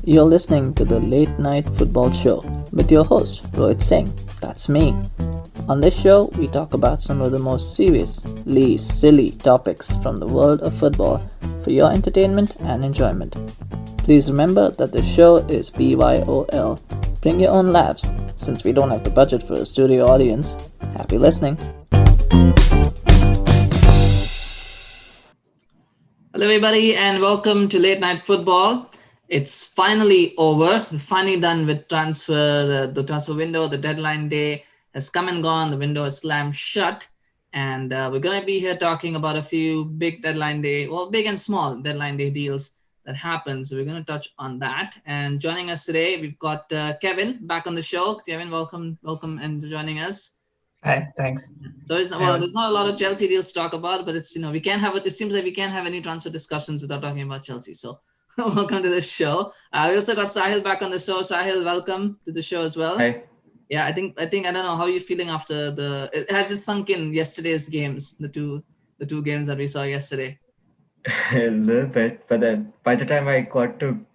You're listening to the Late Night Football Show with your host, Rohit Singh. That's me. On this show, we talk about some of the most seriously silly topics from the world of football for your entertainment and enjoyment. Please remember that the show is BYOL. Bring your own laughs, since we don't have the budget for a studio audience. Happy listening. Hello, everybody, and welcome to Late Night Football. It's finally over. We're finally done with the transfer window. The deadline day has come and gone. The window is slammed shut. And we're going to be here talking about a few big big and small deadline day deals that happened. So we're going to touch on that. And joining us today, we've got Kevin back on the show. Kevin, welcome and joining us. Hi, thanks. So there's not a lot of Chelsea deals to talk about, but it's we can't have it. It seems like we can't have any transfer discussions without talking about Chelsea. So welcome to the show. We also got Saahil back on the show. Saahil, welcome to the show as well. Hi. Yeah, I think I don't know how you're feeling after it has it sunk in yesterday's games, the two games that we saw yesterday. A little bit, but then by the time I got to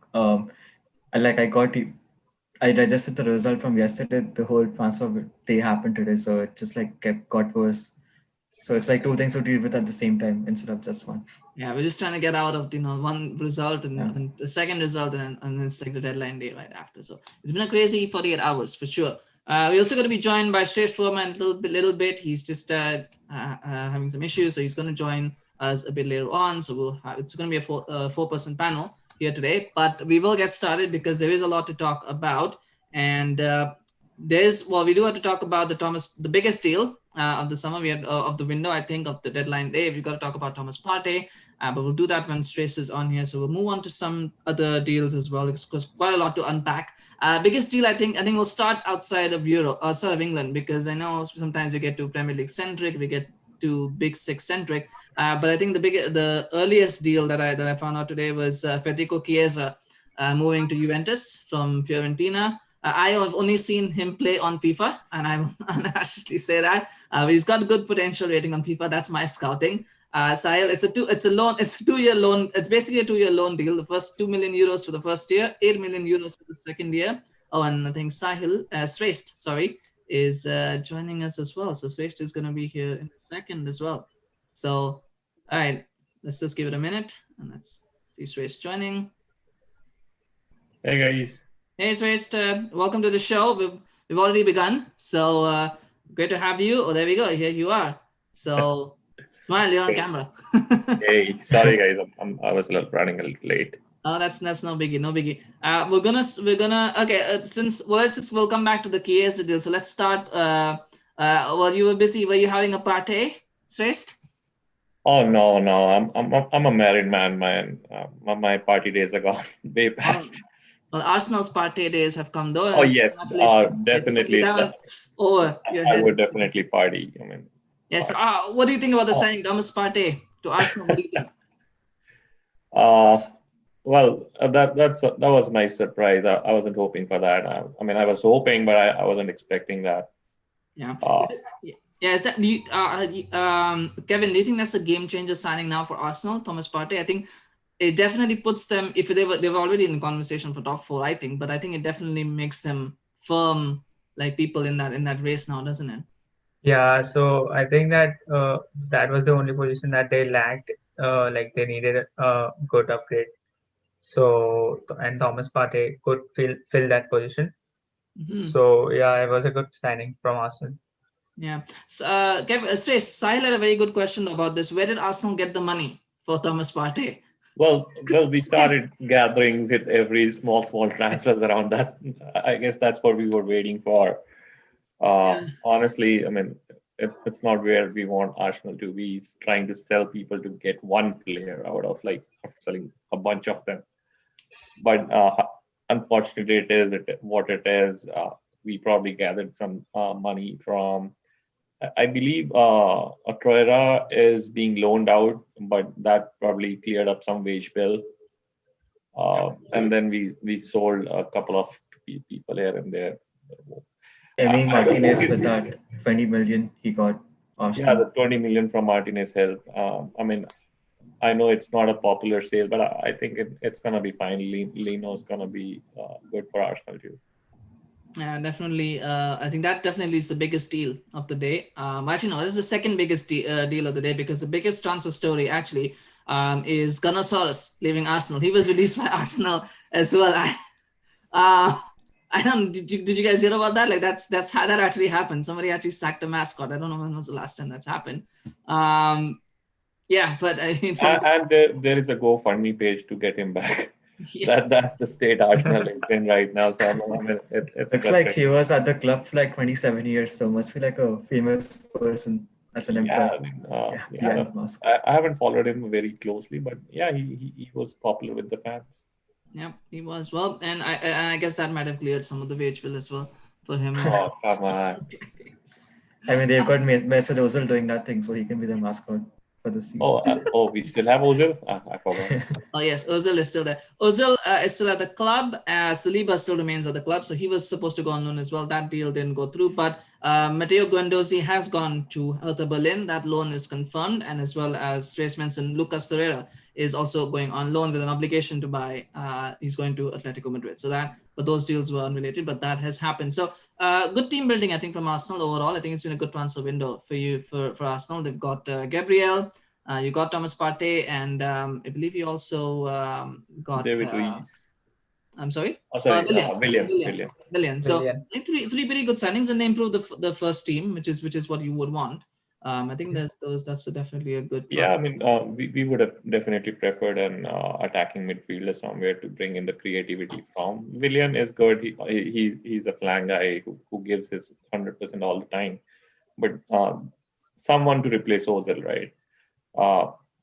I digested the result from yesterday. The whole transfer day happened today, so it just got worse. So it's like two things to deal with at the same time instead of just one. Yeah, we're just trying to get out of one result and the second result, and it's like the deadline day right after. So it's been a crazy 48 hours for sure. We're also going to be joined by Srest Foreman a little bit. He's just having some issues, so he's going to join us a bit later on. So it's going to be a four-person panel here today, but we will get started because there is a lot to talk about. And we do have to talk about the biggest deal of the summer. We had of the window, I think, of the deadline day. We've got to talk about Thomas Partey, but we'll do that when Trace is on here. So we'll move on to some other deals as well, because quite a lot to unpack. Biggest deal, I think we'll start outside of England, because I know sometimes we get to Premier League centric, we get to Big Six centric. But I think the earliest deal that I found out today was Federico Chiesa moving to Juventus from Fiorentina. I have only seen him play on FIFA, and I will unabashedly say that he's got a good potential rating on FIFA. That's my scouting. Saahil, it's a 2-year loan. It's basically a 2-year loan deal. The first 2 million euros for the first year, 8 million euros for the second year. Oh, and I think Saahil Srest, is joining us as well. So Srest is going to be here in a second as well. So, all right, let's just give it a minute and let's see Srest joining. Hey guys. Hey Srest, welcome to the show. We've already begun, so great to have you. Oh, there we go. Here you are. So smile, you're on camera. Hey, sorry guys, I was running a little late. Oh, that's no biggie, no biggie. We're gonna okay. We'll come back to the Chiesa deal. So let's start. You were busy. Were you having a party, Srest? Oh no, I'm a married man. My party days are gone way past. Well, Arsenal's party days have come though. Oh yes, definitely. Over. I would definitely party. I mean. Yes. What do you think about the signing Thomas Partey to Arsenal? What do you think? Well, that was a nice surprise. I wasn't hoping for that. I was hoping, but I wasn't expecting that. Yeah. Is that Kevin? Do you think that's a game changer signing now for Arsenal, Thomas Partey? I think it definitely puts them. If they were already in conversation for top 4, I think, but I think it definitely makes them firm, like people in that race now, doesn't it? Yeah, so I think that that was the only position that they lacked. They needed a good upgrade. So, and Thomas Partey could fill that position. Mm-hmm. So yeah, it was a good signing from Arsenal. Yeah. So, Sahil had a very good question about this. Where did Arsenal get the money for Thomas Partey? Well, we started gathering with every small transfers around that. I guess that's what we were waiting for. Honestly, it's not where we want Arsenal to be. It's trying to sell people to get one player out of selling a bunch of them. But unfortunately, it is what it is. We probably gathered some money from. I believe Troyera is being loaned out, but that probably cleared up some wage bill. And then we sold a couple of people here and there. Emi Martinez with that 20 million he got. Arsenal. Yeah, the 20 million from Martinez helped. I know it's not a popular sale, but I think it's gonna be fine. Leno's gonna be good for Arsenal too. Yeah, definitely. I think that definitely is the biggest deal of the day. Actually, no, this is the second biggest deal of the day, because the biggest transfer story actually is Gunnosaurus leaving Arsenal. He was released by Arsenal as well. I don't. Did you guys hear about that? Like that's how that actually happened. Somebody actually sacked a mascot. I don't know when was the last time that's happened. Yeah, but I mean, And there is a GoFundMe page to get him back. yes. That's the state Arsenal is in right now. So I mean, it's Looks like he was at the club for like 27 years, so must be like a famous person as an yeah, employee. I mean, Behind the mask. I haven't followed him very closely, but yeah, he was popular with the fans. Yeah, he was. Well, and I guess that might have cleared some of the wage bill as well for him. Oh, come on. I mean, they've got Mesut Ozil doing nothing, so he can be the mascot for the season. Oh, we still have Ozil? I forgot. Oh yes, Ozil is still there. Ozil is still at the club. Saliba still remains at the club, so he was supposed to go on loan as well. That deal didn't go through, but Matteo Guendouzi has gone to Hertha Berlin. That loan is confirmed, and as well as Trace mentioned, Lucas Torreira is also going on loan with an obligation to buy. He's going to Atletico Madrid. But those deals were unrelated, but that has happened. So good team building, I think, from Arsenal overall. I think it's been a good transfer window for Arsenal. They've got Gabriel. You got Thomas Partey, and I believe you also got David Luiz. I'm sorry. Oh, sorry, Willian. So I think three very good signings, and they improved the first team, which is what you would want. I think that's definitely a good. Yeah, I mean, we would have definitely preferred an attacking midfielder somewhere to bring in the creativity from. Willian is good. He's a flank guy who gives his 100% all the time, but someone to replace Ozil, right?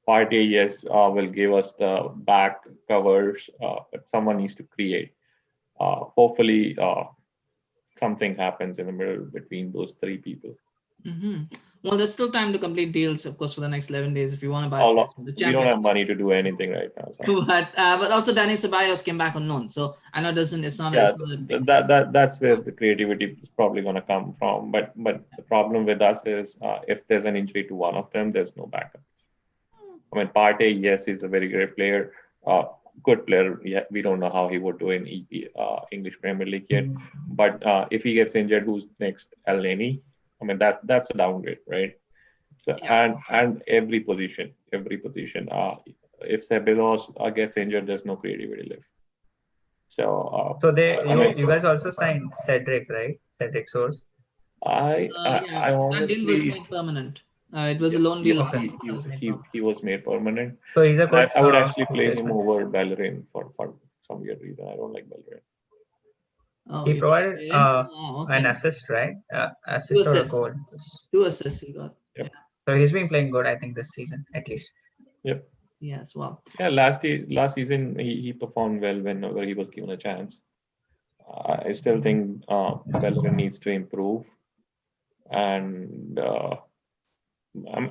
Partey, yes, will give us the back covers, but someone needs to create. Hopefully, something happens in the middle between those three people. Mm-hmm. Well, there's still time to complete deals, of course, for the next 11 days if you want to buy. We don't have money to do anything right now. So. But also Dani Ceballos came back on loan, so I know it's not. Yeah, that's where the creativity is probably going to come from. But the problem with us is if there's an injury to one of them, there's no backup. I mean, Partey, yes, he's a very great player, good player. We don't know how he would do in English Premier League yet. But if he gets injured, who's next? Elneny? I mean, that's a downgrade, right? So and every position. If Ceballos gets injured, there's no creativity left. So you guys also signed Cedric, right? Cedric Soares. I honestly, that deal was made permanent. It was a loan deal. He was made permanent. So he's a good. I would actually play him over Bellerin for some weird reason. I don't like Bellerin. Oh, he provided an assist, right? Assist or a goal. 2 assists he got. Yep. Yeah. So he's been playing good, I think, this season at least. Yep. Yeah, as well. Yeah, last season he performed well whenever he was given a chance. I still think Bellerin needs to improve, and I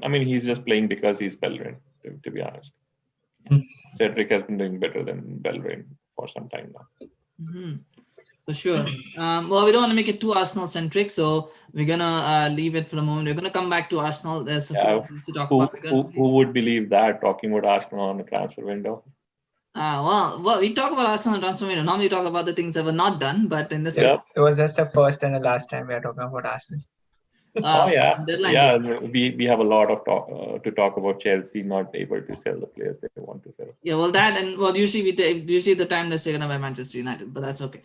mean he's just playing because he's Bellerin. To be honest, Cedric has been doing better than Bellerin for some time now. Mm-hmm. For sure. Well, we don't want to make it too Arsenal centric, so we're gonna leave it for a moment. We're gonna come back to Arsenal. There's a few things to talk about. Who would believe that talking about Arsenal on the transfer window? Well, we talk about Arsenal and transfer window. Normally, we talk about the things that were not done, but in this case, it was just the first and the last time we are talking about Arsenal. We have a lot of to talk about Chelsea not able to sell the players they want to sell. Yeah, well, that and well, usually the time they're going to buy Manchester United, but that's okay.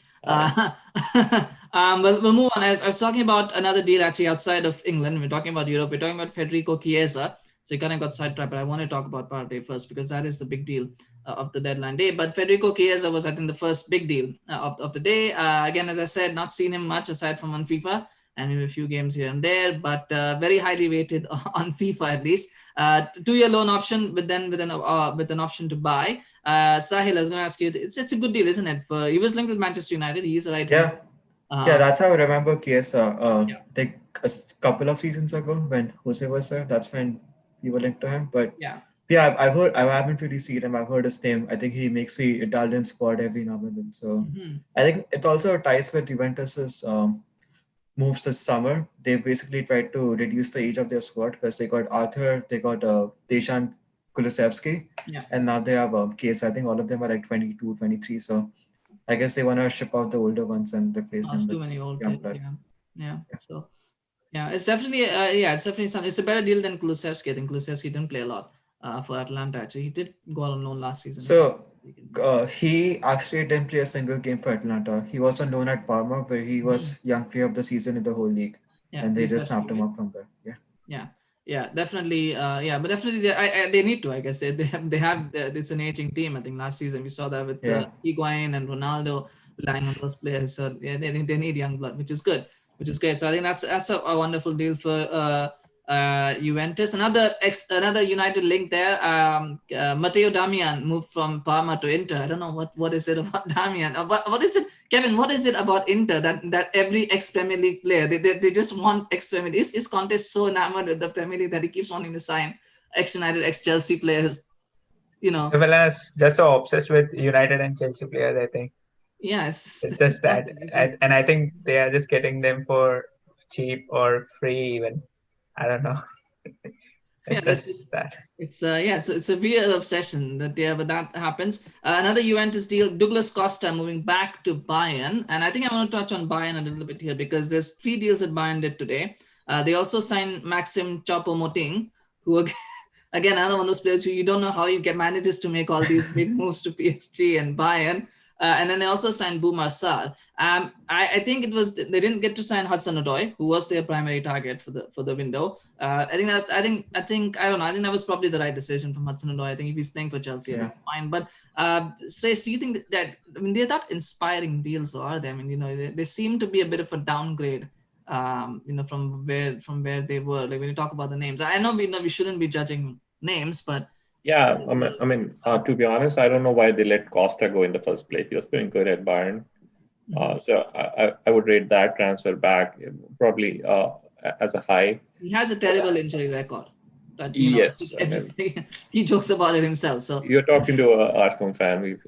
We'll move on. As I was talking about another deal actually outside of England, we're talking about Europe. We're talking about Federico Chiesa. So you kind of got sidetracked, but I want to talk about Partey first because that is the big deal of the deadline day. But Federico Chiesa was, I think, the first big deal of the day. Again, as I said, not seen him much aside from on FIFA. And maybe a few games here and there, but very highly rated on FIFA at least. 2-year loan option, with an option to buy. Saahil, I was going to ask you, it's a good deal, isn't it? He was linked with Manchester United. He's right. Yeah, that's how I remember Chiesa. I think a couple of seasons ago when Jose was there, that's when we were linked to him. But I've heard. I haven't really seen him. I've heard his name. I think he makes the Italian squad every now and then. So I think it's also ties with Juventus's moves this summer. They basically tried to reduce the age of their squad because they got Arthur, they got Dejan Kulusevski. Yeah. And now they have kids. I think all of them are like 22, 23. So I guess they want to ship out the older ones and replace them Too with many old young players. blood. Yeah. So yeah, it's definitely it's definitely some. It's a better deal than Kulusevski. I think Kulusevski didn't play a lot for Atlanta. Actually, he did go on loan last season. So he actually didn't play a single game for Atlanta. He was on loan at Parma, where he was young player of the season in the whole league, and they just snapped him up from there. Yeah, definitely. But definitely they need to. I guess they have it's an aging team. I think last season we saw that with Higuain and Ronaldo relying on those players. So yeah, they need young blood, which is good, which is great. So I think that's a wonderful deal for Juventus. Another United link there. Matteo Darmian moved from Parma to Inter. I don't know what is it about Darmian. What is it, Kevin? What is it about Inter that every ex-Premier League player they just want ex-Premier League? Is Conte so enamored with the Premier League that he keeps wanting to sign ex-United, ex-Chelsea players? Well as just so obsessed with United and Chelsea players, I think. Yeah, it's just that, and I think they are just getting them for cheap or free even. I don't know. It's a weird obsession but that happens. Another Juventus deal, Douglas Costa moving back to Bayern, and I think I want to touch on Bayern a little bit here because there's 3 deals that Bayern did today. They also signed Maxim Choupo-Moting, who again another one of those players who you don't know how he manages to make all these big moves to PSG and Bayern. And then they also signed Boumar Sarr. I think it was they didn't get to sign Hudson-Odoi, who was their primary target for the window. I think I don't know. I think that was probably the right decision from Hudson-Odoi. I think if he's playing for Chelsea, that's fine. But Srest, do you think that they're not inspiring deals, are they? I mean, they seem to be a bit of a downgrade. From where they were. Like when you talk about the names, I know we shouldn't be judging names, but. Yeah, to be honest, I don't know why they let Costa go in the first place. He was doing good at Bayern. So I would rate that transfer back probably as a high. He has a terrible injury record. That, yes. He jokes about it himself. So you're talking to an Arsenal fan.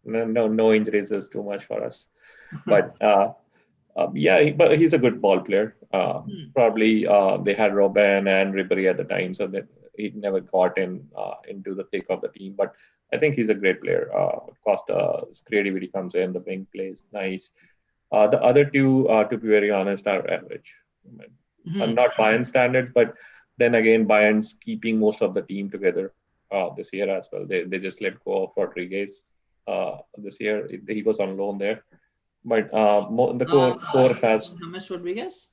No injuries is too much for us. But but he's a good ball player. Probably they had Robben and Ribéry at the time, so that he never got into the thick of the team. But I think he's a great player. Costa's creativity comes in, the wing plays nice. The other two, to be very honest, are average. Not Bayern standards, but then again, Bayern's keeping most of the team together this year as well. They just let go of Rodriguez this year. He was on loan there. But the core has James Rodriguez.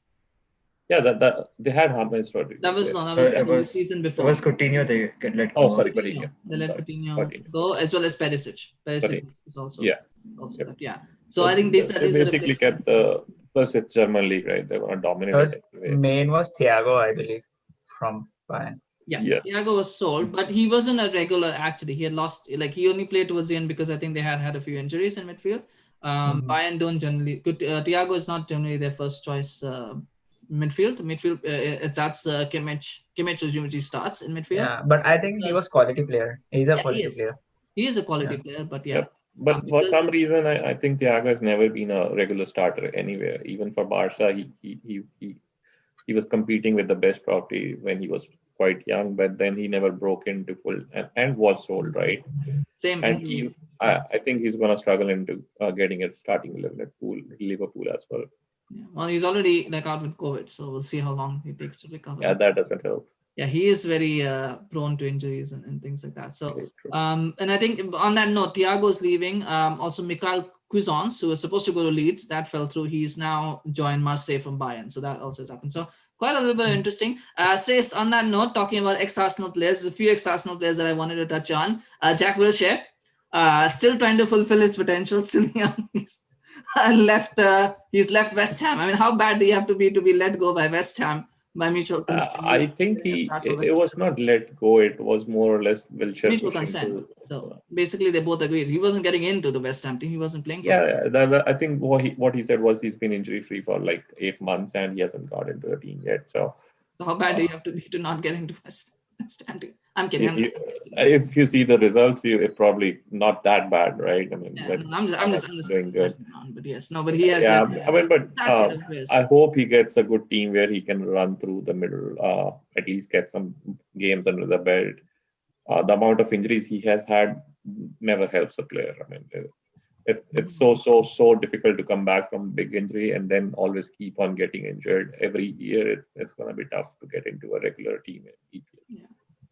Yeah, that they had James Rodriguez. That was the season before. It was Coutinho they let go. Oh, sorry, Coutinho. They let Coutinho go, as well as Perisic. Perisic is also left. Yeah. So I think they basically kept the plus it's German league, right? They were dominated. Main was Thiago, I believe, from Bayern. Yeah, yes. Thiago was sold, but he wasn't a regular actually. He had lost, he only played towards the end because I think they had a few injuries in midfield. Bayern don't generally. Thiago is not generally their first choice midfield. That's Kimmich. Kimmich usually starts in midfield. Yeah, but I think he was quality player. He's a quality player. He is a quality player, but But for some reason, I think Thiago has never been a regular starter anywhere. Even for Barca, he was competing with the best probably when he was quite young, but then he never broke into full and was sold, right? Same. And I think he's going to struggle into getting a starting 11 at Liverpool as well. Yeah. Well, he's already out with COVID, so we'll see how long he takes to recover. Yeah, that doesn't help. Yeah, he is very prone to injuries and things like that. So, and I think on that note, Thiago's leaving. Also, Mikhail Cuisance, who was supposed to go to Leeds, that fell through. He's now joined Marseille from Bayern, so that also has happened. So, quite a little bit interesting. Says on that note, talking about ex-Arsenal players, there's a few ex-Arsenal players that I wanted to touch on. Jack Wilshere, still trying to fulfill his potential, still young. He's left West Ham. I mean, how bad do you have to be let go by West Ham? By mutual consent. I think it was not let go. It was more or less Wilshere mutual consent. So basically, they both agreed. He wasn't getting into the West Ham team. He wasn't playing. I think what he said was he's been injury free for 8 months and he hasn't got into the team yet. So how bad do you have to be to not get into West Ham team? I'm kidding. If you see the results, it's probably not that bad, right? I mean, I'm just doing good. But yes, no, but he has. I hope he gets a good team where he can run through the middle, at least get some games under the belt. the amount of injuries he has had never helps a player. I mean, it's so difficult to come back from big injury and then always keep on getting injured every year. It's going to be tough to get into a regular team in EPL.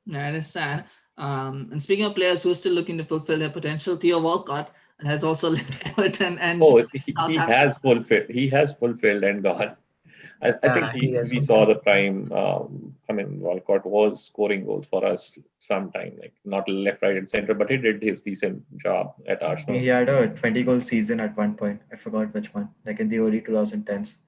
Yeah, it is sad. And speaking of players who are still looking to fulfill their potential, Theo Walcott has also left Everton and he has fulfilled. He has fulfilled and gone. I think we saw the prime. I mean, Walcott was scoring goals for us sometime, like not left, right, and center, but he did his decent job at Arsenal. He had a 20-goal season at one point. I forgot which one, like in the early 2010s.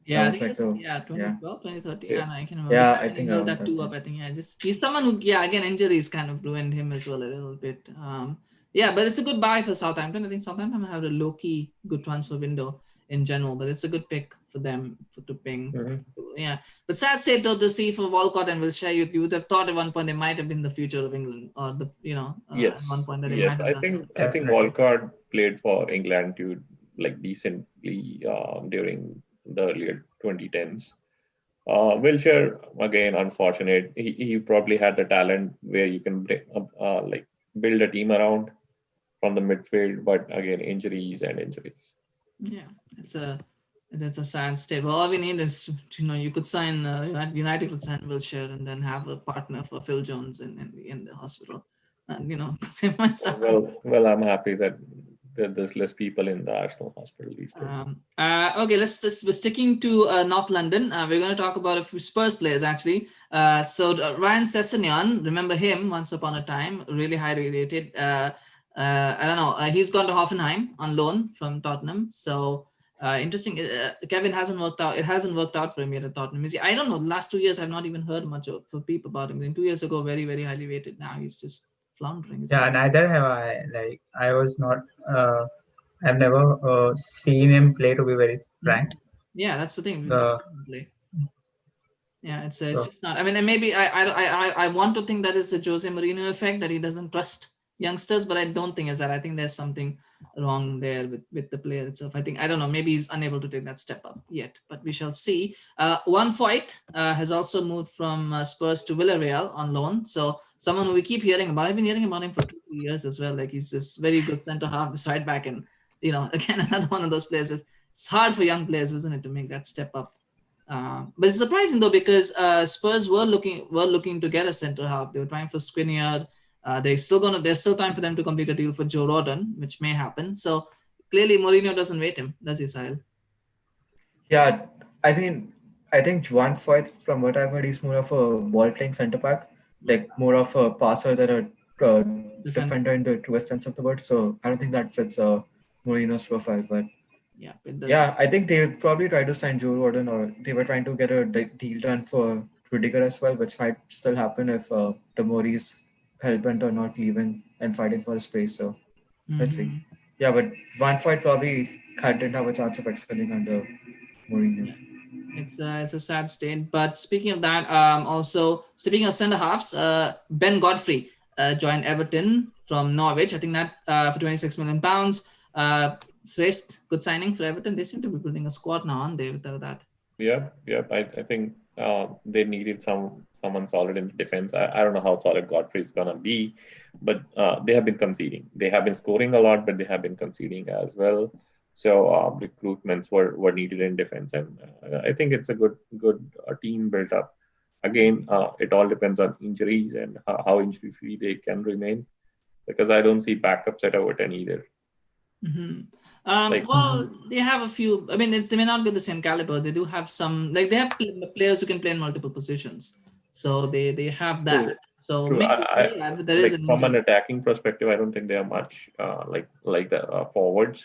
Yeah, I think 2012, 2013. Yeah. I can remember. Yeah, I think held that two up. I think he's someone who again injuries kind of ruined him as well a little bit. But it's a good buy for Southampton. I think Southampton have a low-key good transfer window in general, but it's a good pick for them to ping. Mm-hmm. Yeah, but sad state though to see for Walcott, and Wilshere, you would have thought at one point they might have been the future of England, or yes. At one point that they yes, might have I think Walcott played for England too, like decently during the earlier 2010s. Wilshere, again, unfortunate. He probably had the talent where you can build a team around from the midfield, but again, injuries. Yeah, it's a sad state. Well, all we need is you could sign United could sign Wilshere and then have a partner for Phil Jones in the hospital, and Well, I'm happy that there's less people in the Arsenal hospital these days. Okay, we're sticking to North London. We're going to talk about a few Spurs players actually. So Ryan Sessegnon, remember him once upon a time, really highly rated. I don't know. He's gone to Hoffenheim on loan from Tottenham. So interesting. Kevin hasn't worked out. It hasn't worked out for him yet at Tottenham. I don't know. The last 2 years, I've not even heard much for peep about him. 2 years ago, very, very highly rated. Now he's just floundering. Yeah, neither have I. Like I was not. I've never seen him play. To be very frank. Yeah, that's the thing. Yeah, it's just not. I mean, maybe I want to think that it's a Jose Mourinho effect that he doesn't trust youngsters, but I don't think it's that. I think there's something wrong there with the player itself. I don't know, maybe he's unable to take that step up yet, but we shall see. One Foyt has also moved from Spurs to Villarreal on loan. So someone who we keep hearing about. I've been hearing about him for 2 years as well. Like he's this very good center half, this right back, and again another one of those players. It's hard for young players, isn't it, to make that step up. But it's surprising though because Spurs were looking to get a center half. They were trying for Skriniar. There's still time for them to complete a deal for Joe Rodon, which may happen. So clearly Mourinho doesn't rate him, does he, Saahil? Yeah, I mean, I think Juan Foyt, from what I've heard, he's more of a ball-playing centre-back, like more of a passer than a defender in the truest sense of the word. So I don't think that fits Mourinho's profile. But yeah, I think they would probably try to sign Joe Rodon, or they were trying to get a deal done for Rudiger as well, which might still happen if Tomori's hell-bent on not leaving and fighting for his place. So let's see. Yeah, but Van Foyt probably didn't have a chance of excelling under Mourinho. It's a sad state. But speaking of that, also speaking of centre halves, Ben Godfrey joined Everton from Norwich. I think that for £26 million. Srest, good signing for Everton. They seem to be building a squad now, aren't they? Without that. Yeah. I think they needed someone solid in the defense. I don't know how solid Godfrey is gonna be, but they have been conceding. They have been scoring a lot, but they have been conceding as well. So recruitments were needed in defense, and I think it's a good team built up. Again, it all depends on injuries and how injury free they can remain, because I don't see backups at Everton either. They have a few. I mean, they may not be the same caliber. They do have some. Like they have players who can play in multiple positions. So they have that. True. So True. maybe there is from an attacking perspective, I don't think they are much like the forwards.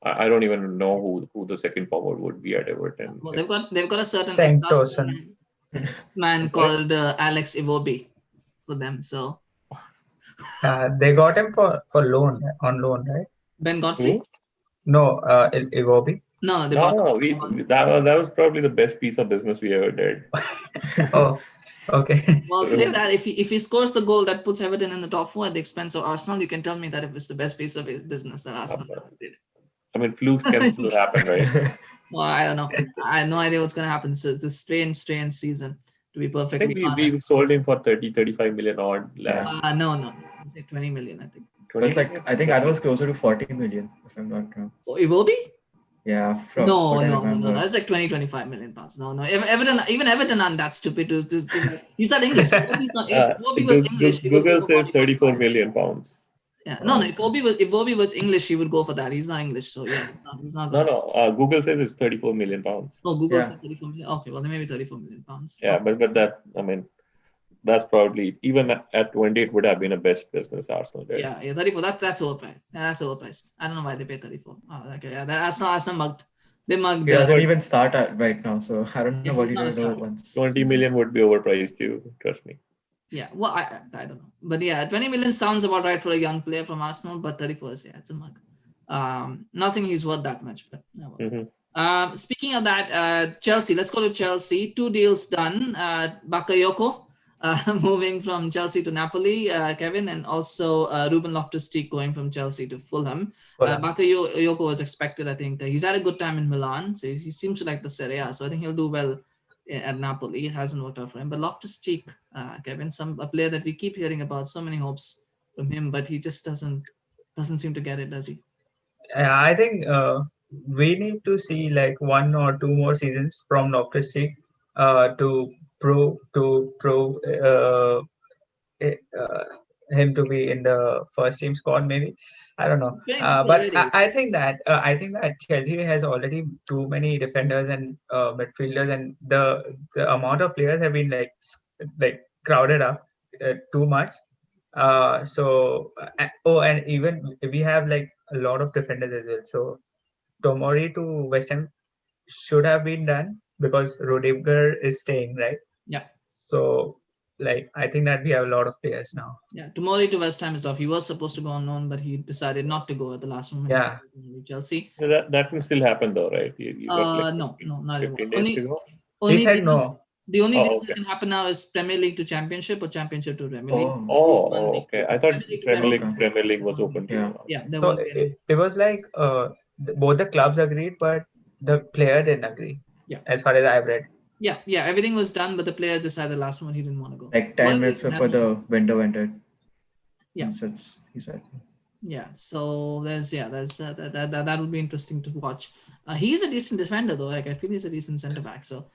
I don't even know who the second forward would be at Everton. Well, they've got a certain man called Alex Iwobi for them. So they got him for loan, on loan, right? Ben Godfrey? Who? No, Iwobi. No, that was probably the best piece of business we ever did. Oh, okay. Well, say that if he scores the goal that puts Everton in the top 4 at the expense of Arsenal, you can tell me that if it's the best piece of business that Arsenal did. I mean, flukes can still happen, right? Well, I don't know. I have no idea what's going to happen. It's a strange season. To be I perfectly think we honest. sold him for 35 million odd. No. It's like 20 million, I think. It was like, I think that was closer to 40 million, if I'm not wrong. Oh, Iwobi? Yeah, from No. what I remember. It's like 25 million pounds. No. Even Everton aren't that stupid. He's not English. If Iwobi was English, he would go Google for says 40, 34 45. million pounds. Yeah. No. If Iwobi was English, he would go for that. He's not English, so yeah, he's not. No. Google says it's 34 million pounds. Oh, Google said 34 million. Okay, well, then maybe 34 million pounds. Yeah, but that, I mean, that's probably, even at 20, it would have been a best business Arsenal did. Yeah, 34. That's overpriced. Yeah, that's overpriced. I don't know why they pay 34. Oh, okay, yeah, that's not mugged. They mugged. He doesn't even start right now, so I don't know what he's you're not going a to do once. 20 million would be overpriced too, trust me. Yeah, well, I don't know. But yeah, 20 million sounds about right for a young player from Arsenal, but 34 is, yeah, it's a mug. Not saying he's worth that much, but no. Speaking of that, Chelsea, let's go to Chelsea. 2 deals done. Bakayoko moving from Chelsea to Napoli, Kevin, and also Ruben Loftus-Cheek going from Chelsea to Fulham. Bakayoko was expected, I think. He's had a good time in Milan, so he seems to like the Serie A, so I think he'll do well at Napoli. It hasn't worked out for him. But Loftus-Cheek, Kevin, a player that we keep hearing about, so many hopes from him, but he just doesn't seem to get it, does he? I think we need to see like 1 or 2 more seasons from Loftus-Cheek to prove him to be in the first team squad. Maybe I don't know, but I think that Chelsea has already too many defenders and midfielders, and the amount of players have been like crowded up too much. And even we have like a lot of defenders as well. So Tomori to West Ham should have been done because Rudiger is staying, right? Yeah. So like I think that we have a lot of players now. Yeah, Tomori to West Ham is off. He was supposed to go on loan, but he decided not to go at the last moment. Yeah. Chelsea. That can still happen though, right? No, not anymore. 15 days to go. He said no. The only thing that can happen now is Premier League to Championship or Championship to Premier League. Okay. I thought Premier League was open to. Yeah. So it was like both the clubs agreed, but the player didn't agree. Yeah. As far as I've read. Yeah. Everything was done, but the player decided last one he didn't want to go. Like 10 minutes before the window ended. Yeah. He said. Yeah. So that will be interesting to watch. He's a decent defender though. Like I feel he's a decent centre back. So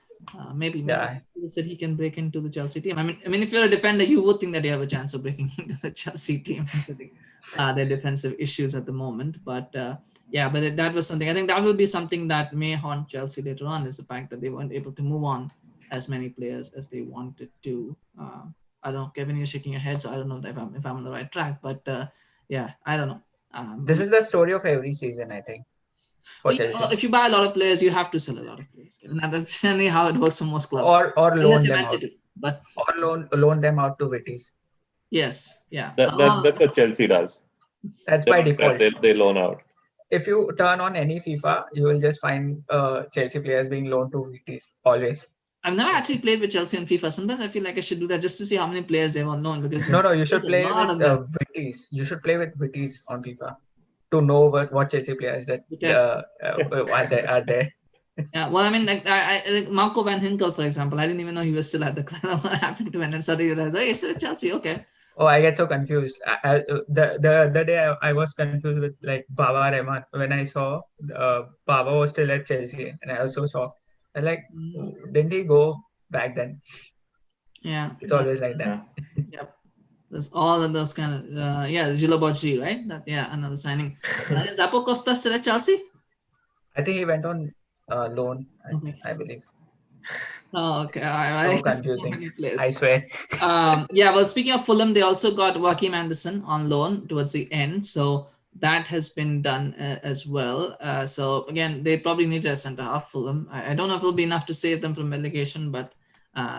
maybe people said he can break into the Chelsea team. I mean, if you're a defender, you would think that you have a chance of breaking into the Chelsea team. Their defensive issues at the moment, but that was something. I think that will be something that may haunt Chelsea later on, is the fact that they weren't able to move on as many players as they wanted to. I don't know, Kevin, you're shaking your head, so I don't know if I'm on the right track, but I don't know. This is the story of every season, I think. If you buy a lot of players, you have to sell a lot of players. And that's generally how it works for most clubs. Or loan them out. Or loan them out to Vitties. Yes, yeah. That's what Chelsea does. That's by default. They loan out. If you turn on any FIFA, you will just find Chelsea players being loaned to Vitties always. I've never actually played with Chelsea on FIFA. Sometimes I feel like I should do that just to see how many players they want loan. Because no, you should play with Vitties. You should play with Vitties on FIFA to know what Chelsea players that are there. Yeah, well, I mean, like Marco Van Hinkel, for example, I didn't even know he was still at the club. What happened to him? And then suddenly you realize, oh, he's still at Chelsea. Okay. Oh, I get so confused. The other day I was confused with like Baba Rahman when I saw Baba was still at Chelsea, and I was so shocked. I like, didn't he go back then? Yeah, it's always like that. Yep, there's all of those kind of Gilo Bocci, right? Another signing. Is Dapo Costa still at Chelsea? I think he went on loan. I believe. Oh, okay. So confusing. I swear. Well, speaking of Fulham, they also got Joachim Anderson on loan towards the end. So that has been done as well. So again, they probably need a centre half, Fulham. I don't know if it'll be enough to save them from relegation, but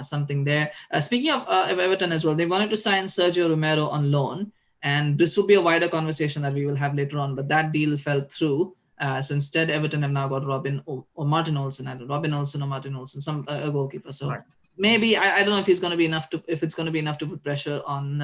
something there. Speaking of Everton as well, they wanted to sign Sergio Romero on loan. And this will be a wider conversation that we will have later on, but that deal fell through. So instead, Everton have now got Martin Olsen, some a goalkeeper. So maybe I don't know if it's going to be enough to put pressure on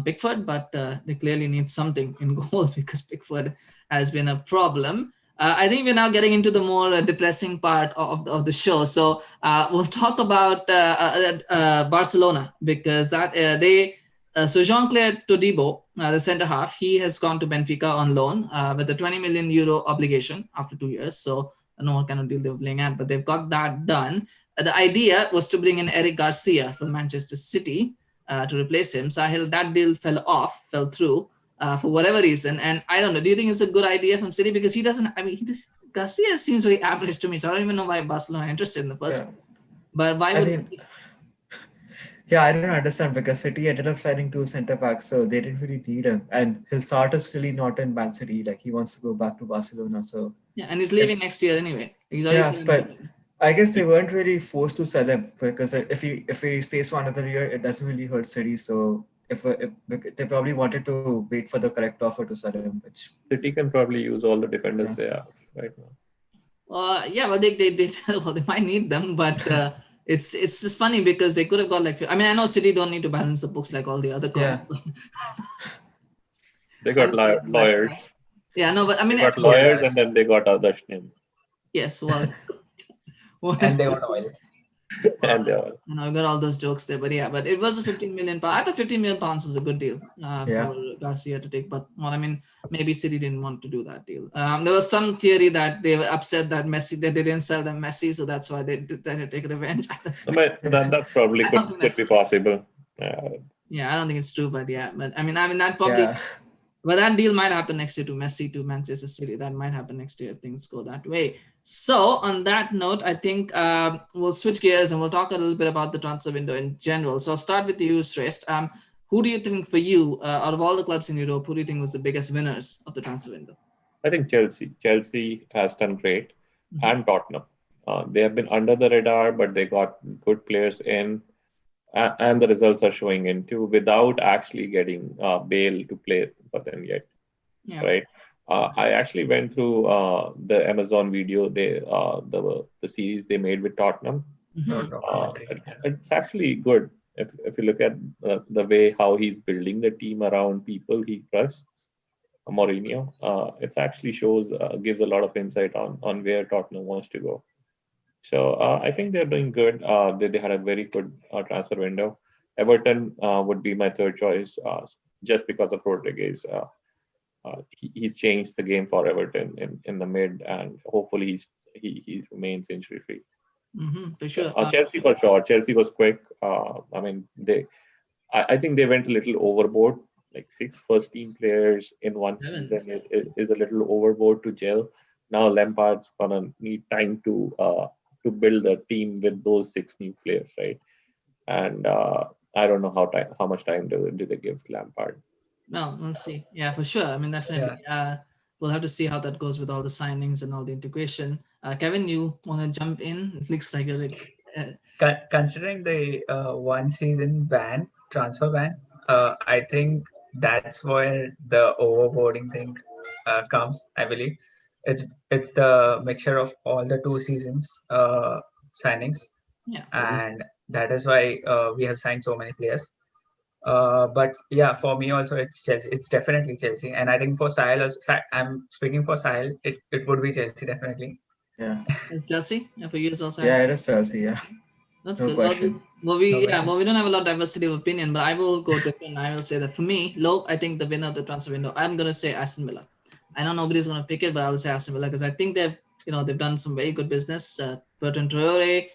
Pickford, but they clearly need something in goal because Pickford has been a problem. I think we're now getting into the more depressing part of the show. So we'll talk about Barcelona, because so Jean-Claude Todibo, the centre half, he has gone to Benfica on loan with a 20 million euro obligation after 2 years. So I don't know what kind of deal they were playing at, but they've got that done. The idea was to bring in Eric Garcia from Manchester City to replace him. Saahil, that deal fell through for whatever reason. And I don't know, do you think it's a good idea from City? Because Garcia seems very average to me. So I don't even know why Barcelona are interested in the first place. But why would... Yeah, I don't understand, because City ended up signing 2 centre backs, so they didn't really need him. And his heart is really not in Man City. Like, he wants to go back to Barcelona. So yeah, and he's leaving next year anyway. But I guess they weren't really forced to sell him, because if he stays for another year, it doesn't really hurt City. So if they probably wanted to wait for the correct offer to sell him, which City can probably use all the defenders they have right now. Yeah, well, they might need them, but it's just funny because they could have got I know City don't need to balance the books like all the other clubs. Yeah. They got lawyers. Yeah, no, but I mean, they got lawyers, and then they got other names. Yes, well, and they got oil. And they all. I got all those jokes there, but yeah, but it was a 15 million pounds. I thought 15 million pounds was a good deal for Garcia to take, but well, I mean, maybe City didn't want to do that deal. There was some theory that they were upset that they didn't sell them Messi, so that's why they tried to take revenge. That probably could be possible. Yeah, I don't think it's true, but yeah, but I mean that probably. Yeah. But that deal might happen next year to Messi to Manchester City. That might happen next year if things go that way. So on that note, I think we'll switch gears and we'll talk a little bit about the transfer window in general. So I'll start with you, Srest. Who do you think, for you, out of all the clubs in Europe, who do you think was the biggest winners of the transfer window? I think Chelsea. Chelsea has done great, and Tottenham. They have been under the radar, but they got good players in. And the results are showing in too, without actually getting Bale to play for them yet. Yeah. Right. I actually went through the Amazon video, the series they made with Tottenham. It's actually good. If you look at the way how he's building the team around people he trusts, Mourinho, it actually gives a lot of insight on where Tottenham wants to go. So I think they're doing good. They had a very good transfer window. Everton would be my third choice, just because of Rodriguez. He's changed the game for Everton in the mid, and hopefully he remains injury free. For sure. Chelsea for sure. Chelsea was quick. I think they went a little overboard. Like 6 first team players in one season is a little overboard to gel. Now Lampard's gonna need time to build a team with those 6 new players, right? And I don't know how much time do they give Lampard. Well, we'll see. Yeah, for sure. I mean, definitely. Yeah. We'll have to see how that goes with all the signings and all the integration. Kevin, you want to jump in? It looks like considering the 1 season transfer ban, I think that's where the overboarding thing comes. I believe it's the mixture of all the 2 seasons signings, and that is why we have signed so many players. But yeah, for me also it's Chelsea. It's definitely Chelsea, and I think for Saahil also, I'm speaking for Saahil, it would be Chelsea definitely. Yeah, it's Chelsea. Yeah, for you as well. Yeah, it is Chelsea. Yeah, that's good. We don't have a lot of diversity of opinion, but I will go different. I will say that for me, I think the winner of the transfer window, I'm gonna say Aston Villa. I know nobody's gonna pick it, but I will say Aston Villa because I think they've done some very good business. Bertrand Traore,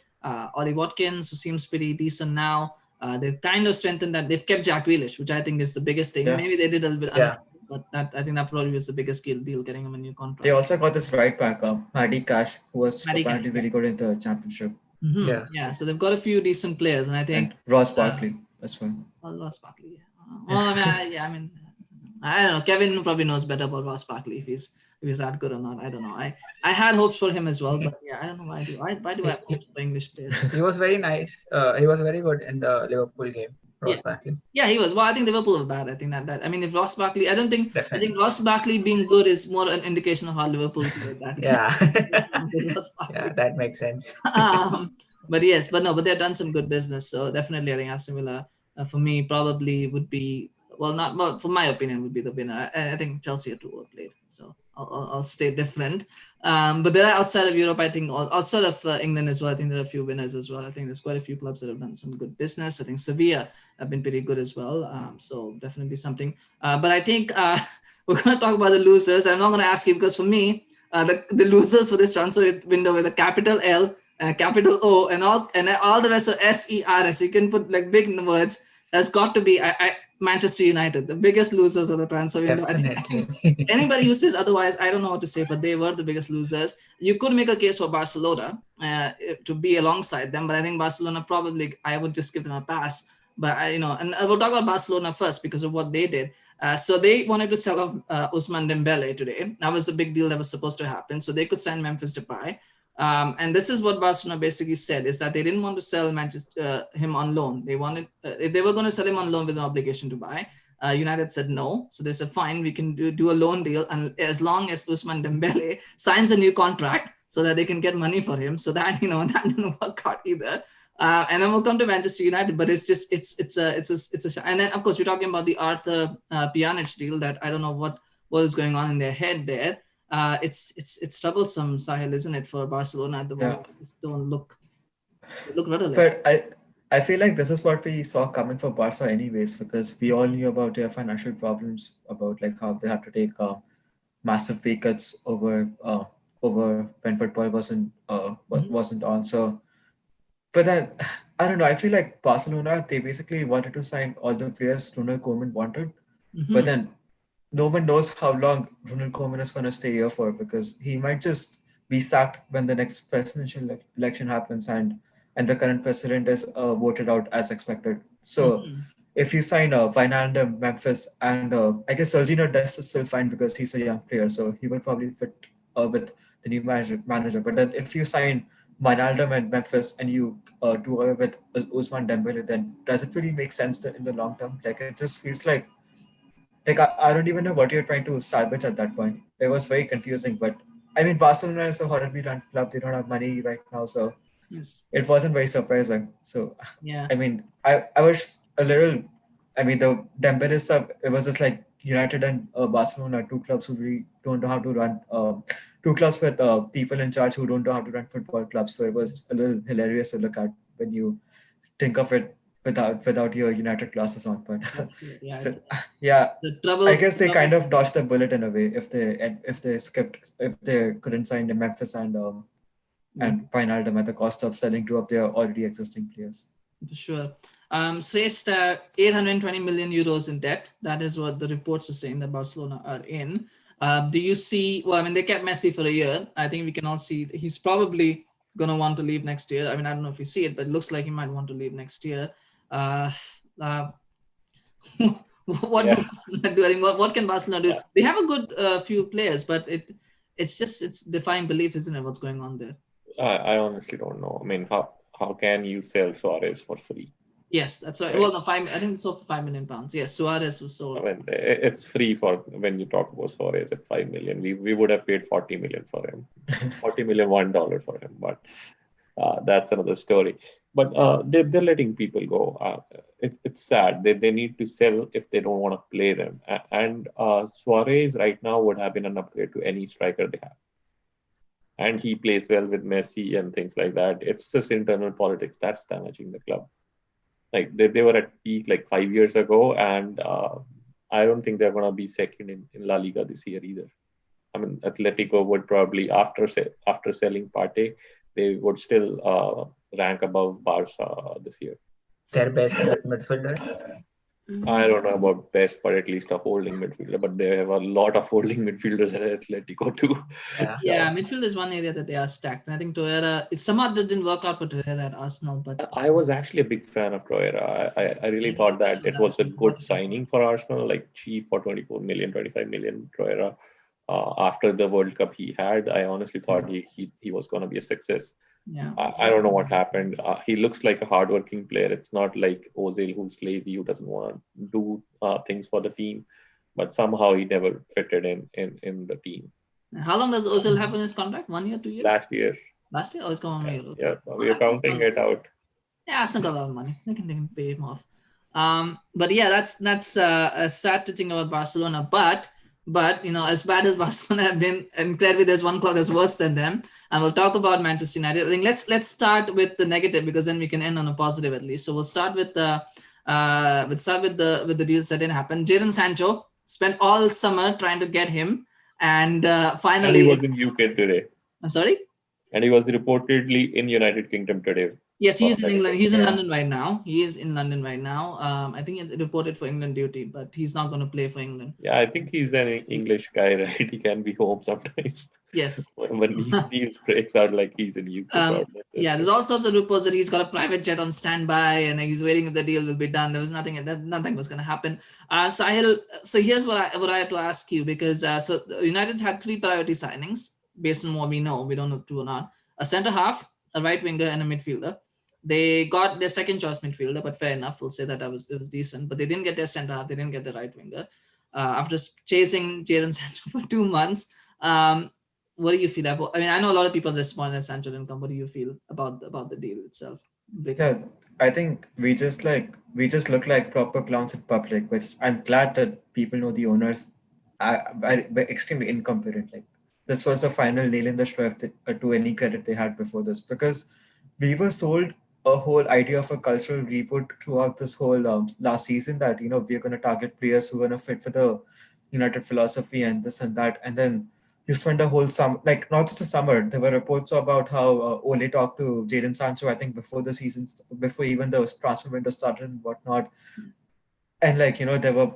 Ollie Watkins, who seems pretty decent now. They've kind of strengthened that. They've kept Jack Grealish, which I think is the biggest thing. Yeah. Maybe they did a little bit, but I think that probably was the biggest deal, getting him a new contract. They also got this right back, Matty Cash, who was apparently very good in the championship. Yeah, so they've got a few decent players, and I think and Ross Barkley as well. Ross Barkley. I don't know. Kevin probably knows better about Ross Barkley if he's that good or not. I don't know. I had hopes for him as well, but I don't know why do I have hopes for English players? He was very nice. He was very good in the Liverpool game. Ross Barkley. Yeah, he was. Well, I think Liverpool were bad. I think that. I mean, if Ross Barkley, I think Ross Barkley being good is more an indication of how Liverpool played that. Yeah, that makes sense. But they've done some good business. So definitely, I think Aston Villa, for me, probably would be for my opinion, would be the winner. I think Chelsea are too overplayed. So I'll stay different. But there are outside of Europe, I think, outside of England as well, I think there are a few winners as well. I think there's quite a few clubs that have done some good business. I think Sevilla have been pretty good as well. So definitely something. But I think we're going to talk about the losers. I'm not going to ask you because for me, the losers for this transfer window with a capital L, capital O, and all the rest of SERS. You can put like big words. Has got to be Manchester United, the biggest losers of the transfer window. Definitely. Anybody who says otherwise, I don't know what to say, but they were the biggest losers. You could make a case for Barcelona to be alongside them, but I think Barcelona probably, I would just give them a pass. But and we'll talk about Barcelona first because of what they did. So they wanted to sell off Ousmane Dembele today. That was the big deal that was supposed to happen. So they could sign Memphis Depay. And this is what Barcelona basically said, is that they didn't want to sell him on loan. They wanted, if they were going to sell him on loan with an obligation to buy, United said no. So they said, fine, we can do a loan deal. And as long as Ousmane Dembele signs a new contract so that they can get money for him. So that, that didn't work out either. And then we'll come to Manchester United, but it's a and then of course we're talking about the Arthur Pjanic deal that I don't know what is going on in their head there. It's troublesome, Saahil, isn't it, for Barcelona at the moment? Just don't look rudderless. But I feel like this is what we saw coming for Barca anyways, because we all knew about their financial problems, about like how they had to take massive pay cuts over when football wasn't on. So, but then I don't know. I feel like Barcelona, they basically wanted to sign all the players Ronald Koeman wanted, but then no one knows how long Ronald Koeman is going to stay here for, because he might just be sacked when the next presidential election happens and the current president is voted out as expected. So if you sign Wijnaldum, Memphis, and I guess Sergio Dest is still fine because he's a young player, so he will probably fit with the new manager. But then if you sign Wijnaldum and Memphis and you do away with Ousmane Dembele, then does it really make sense in the long term? Like, it just feels like I don't even know what you're trying to salvage at that point. It was very confusing. But I mean, Barcelona is a horribly run club. They don't have money right now, so it wasn't very surprising. So yeah, I mean, I was a little. I mean, the Dembele stuff. It was just like United and Barcelona, two clubs who really don't know how to run. Two clubs with people in charge who don't know how to run football clubs. So it was a little hilarious to look at when you think of it without your United glasses on. But the trouble, I guess they kind of dodged the bullet in a way if they couldn't sign the Memphis and Wijnaldum at the cost of selling two of their already existing players. For sure. Srest, 820 million euros in debt. That is what the reports are saying that Barcelona are in. Do you see? Well, I mean, they kept Messi for a year. I think we can all see he's probably going to want to leave next year. I mean, I don't know if we see it, but it looks like he might want to leave next year. What can Barcelona do? They have a good few players, but it's defying belief, isn't it? What's going on there? I honestly don't know. I mean, how can you sell Suarez for free? Yes, that's right. Well, no, I think it's sold for £5 million. Yes, Suarez was sold. I mean, it's free for when you talk about Suarez at 5 million. We would have paid 40 million for him, $40 million $1 for him. But that's another story. But they're letting people go. It's sad. They need to sell if they don't want to play them. And Suarez right now would have been an upgrade to any striker they have. And he plays well with Messi and things like that. It's just internal politics that's damaging the club. Like they were at peak like 5 years ago, and I don't think they're going to be second in La Liga this year either. I mean, Atletico would probably, after selling Partey, they would still rank above Barca this year. Their best midfielder? I don't know about best, but at least a holding midfielder. But they have a lot of holding midfielders at Atletico too. Yeah, midfield is one area that they are stacked. And I think Torreira, it somehow didn't work out for Torreira at Arsenal. But I was actually a big fan of Torreira. I really thought that it was a good signing for Arsenal, like cheap for 24 million, 25 million Torreira. After the World Cup he had, I honestly thought he was going to be a success. Yeah, I don't know what happened. He looks like a hardworking player. It's not like Ozil, who's lazy, who doesn't want to do things for the team. But somehow he never fitted in the team. How long does Ozil have in his contract? 1 year, 2 years? Last year. Last year? Oh, it's gone 1 year. Okay. Yeah, we are counting it out. Yeah, Arsenal got a lot of money. They can pay him off. But yeah, that's sad to think about Barcelona. But But as bad as Barcelona have been, incredibly, there's one club that's worse than them. And we'll talk about Manchester United. I think let's start with the negative, because then we can end on a positive at least. So we'll start with the deals that didn't happen. Jadon Sancho spent all summer trying to get him, and finally. And he was in UK today. I'm sorry. And he was reportedly in United Kingdom today. Yes, he's in England. He's in London right now. He is in London right now. I think he reported for England duty, but he's not going to play for England. Yeah, I think he's an English guy, right? He can be home sometimes. Yes. When these breaks out, like he's in UK. Yeah, there's all sorts of reports that he's got a private jet on standby and he's waiting if the deal will be done. There was nothing was going to happen. Sahil, so here's what I have to ask you, because so United had 3 priority signings based on what we know. We don't know true or not. A centre half, a right winger, and a midfielder. They got their second choice midfielder, but fair enough. We'll say that it was decent, but they didn't get their centre half. They didn't get the right winger. After chasing Jadon Sancho for 2 months, what do you feel about? I mean, I know a lot of people disappointed that Sancho didn't come. What do you feel about the deal itself? Yeah, I think we just look like proper clowns in public, which I'm glad that people know the owners are extremely incompetent. Like, this was the final nail in the straw to any credit they had before this, because we were sold a whole idea of a cultural reboot throughout this whole last season, that we're going to target players who are going to fit for the United philosophy and this and that, and then you spend a whole summer, like not just a summer. There were reports about how Ole talked to Jadon Sancho, I think before the season, before even the transfer window started and whatnot. And there were,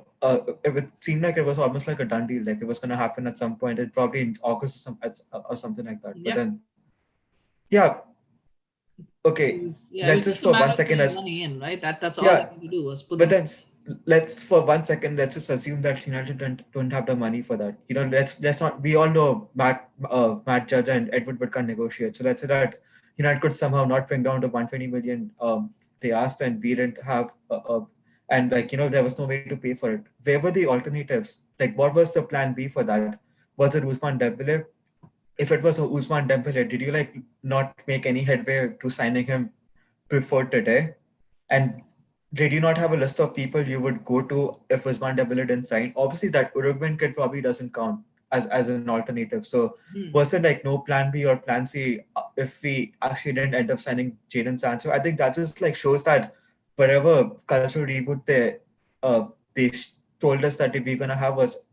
it seemed like it was almost like a done deal. Like it was going to happen at some point, probably in August or something like that. Yeah. But then, yeah. Okay, let's just for 1 second money in, right? That's all they need to do was put. But then let's for 1 second let's just assume that United don't have the money for that. Let's not. We all know Matt Judge and Edward Wood can't negotiate. So let's say that United could somehow not bring down to 120 million they asked, and we didn't have and there was no way to pay for it. Where were the alternatives? Like, what was the plan B for that? Was it Ousmane Dembele? If it was Ousmane Dembele, did you not make any headway to signing him before today? And did you not have a list of people you would go to if Ousmane Dembele didn't sign? Obviously, that Uruguayan kid probably doesn't count as an alternative. So was it no plan B or plan C if we actually didn't end up signing Jadon Sancho? I think that just shows that whatever cultural reboot they told us that we're gonna have was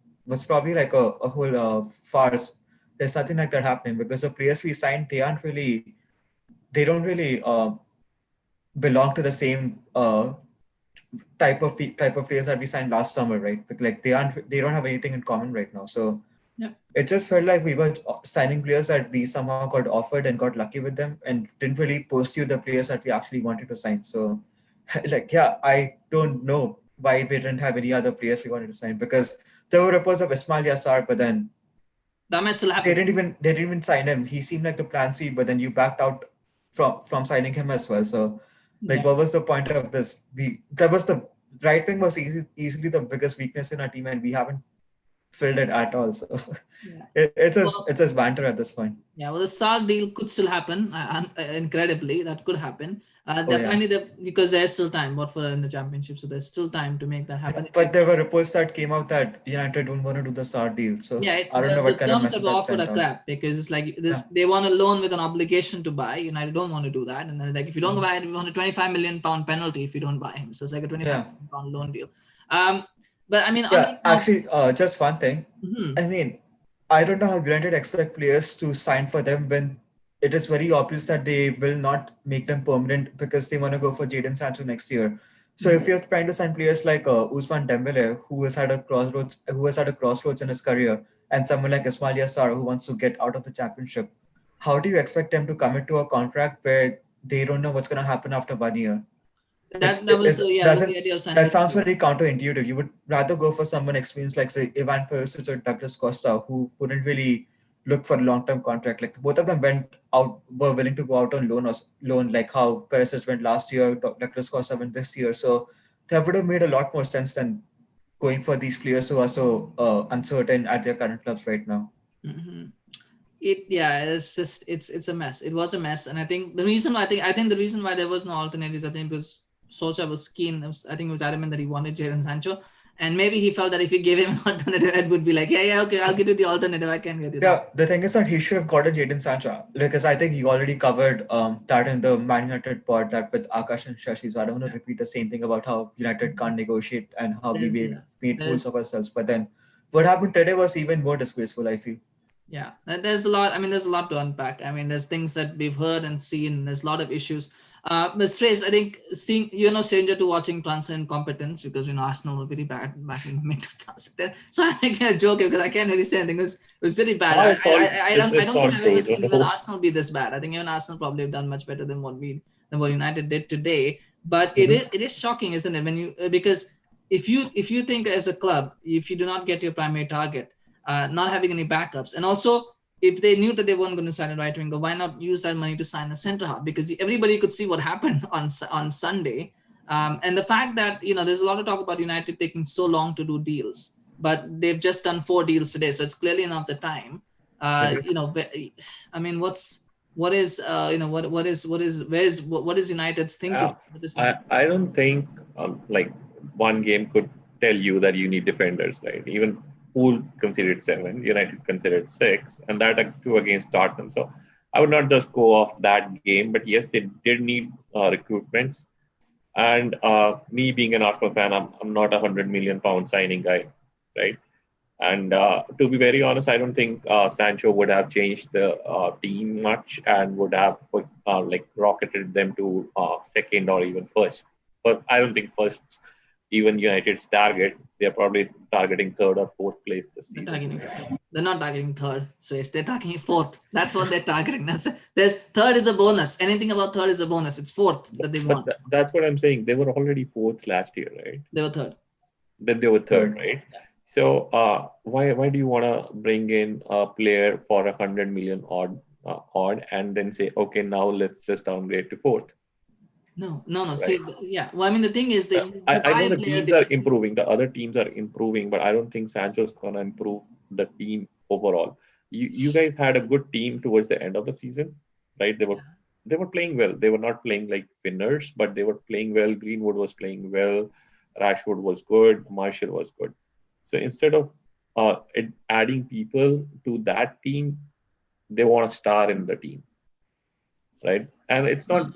probably a whole farce. There's nothing like that happening, because the players we signed, they don't really belong to the same type of players that we signed last summer, right? But they don't have anything in common right now. So it just felt like we were signing players that we somehow got offered and got lucky with them, and didn't really pursue the players that we actually wanted to sign. So I don't know why we didn't have any other players we wanted to sign, because there were reports of Ismail Yassar, but then that might still happen. They didn't even sign him. He seemed like the plan C, but then you backed out from signing him as well. So what was the point of this? The right wing was easily the biggest weakness in our team, and we haven't filled it at all. So it's just banter at this point. Yeah, well, the Saar deal could still happen. Incredibly, that could happen. Because there's still time. What for in the championship? So there's still time to make that happen. But there were reports that came out that United don't want to do the Saar deal. So I don't know what kind of message that sent out. Crap, because it's like this. They want a loan with an obligation to buy. United don't want to do that, and then if you don't buy it, we want a 25 million pound penalty if you don't buy him. So it's like a 25 million pound loan deal. But I mean, actually, just one thing. I mean, I don't know how United expect players to sign for them when it is very obvious that they will not make them permanent, because they want to go for Jadon Sancho next year. So if you're trying to sign players like Ousmane Dembele, who has had a crossroads in his career, and someone like Ismail Yassar, who wants to get out of the championship, how do you expect them to commit to a contract where they don't know what's going to happen after 1 year? That sounds very counterintuitive. You would rather go for someone experienced like, say, Ivan Perisic or Douglas Costa, who wouldn't really look for a long-term contract. Like, both of them were willing to go out on loan, like how Perisic went last year, Douglas Costa went this year. So that would have made a lot more sense than going for these players who are so uncertain at their current clubs right now. It's a mess. It was a mess, and I think the reason why there was no alternatives, I think, because Solskjaer was keen. I think it was adamant that he wanted Jadon Sancho. And maybe he felt that if he gave him an alternative, Ed would be like, yeah, okay, I'll give you the alternative. I can get it. Yeah, the thing is that he should have gotten Jadon Sancho, because I think he already covered that in the Man United pod, that with Akash and Shashi. So I don't want to repeat the same thing about how United can't negotiate and how we made fools of ourselves. But then what happened today was even more disgraceful, I feel. Yeah, and there's a lot. I mean, there's a lot to unpack. I mean, there's things that we've heard and seen. There's a lot of issues. But Srest, I think you're no stranger to watching transfer incompetence, because Arsenal were very bad back in mid 2010. So I'm making a joke because I can't really say anything. It was really bad. I don't think I've ever seen even Arsenal be this bad. I think even Arsenal probably have done much better than what United did today. But it is shocking, isn't it? Because if you think as a club, if you do not get your primary target, not having any backups, and also if they knew that they weren't going to sign a right winger, why not use that money to sign a centre half? Because everybody could see what happened on Sunday, and the fact that there's a lot of talk about United taking so long to do deals, but they've just done 4 deals today, so it's clearly not the time. I mean, what is United's thinking? I don't think like one game could tell you that you need defenders, right? Even Pool conceded 7, United conceded 6, and that too against Tottenham. So I would not just go off that game, but yes, they did need recruitments. And me being an Arsenal fan, I'm not a £100 million signing guy, right? And to be very honest, I don't think Sancho would have changed the team much and would have rocketed them to second or even first. But I don't think first even United's target. They're probably targeting 3rd or 4th place this season. They're not targeting 3rd, so yes, they're targeting 4th. That's what they're targeting. There's 3rd is a bonus. Anything about 3rd is a bonus. It's 4th that they want. That's what I'm saying. They were already 4th last year, right? They were 3rd. Then they were 3rd, right? Yeah. So why do you want to bring in a player for 100 million odd and then say, okay, now let's just downgrade to 4th? No. Right. See, yeah. Well, I mean, the thing is, I know the teams are improving. The other teams are improving, but I don't think Sancho's gonna improve the team overall. You guys had a good team towards the end of the season, right? They were playing well. They were not playing like winners, but they were playing well. Greenwood was playing well. Rashford was good. Martial was good. So instead of adding people to that team, they want to star in the team, right? And it's not.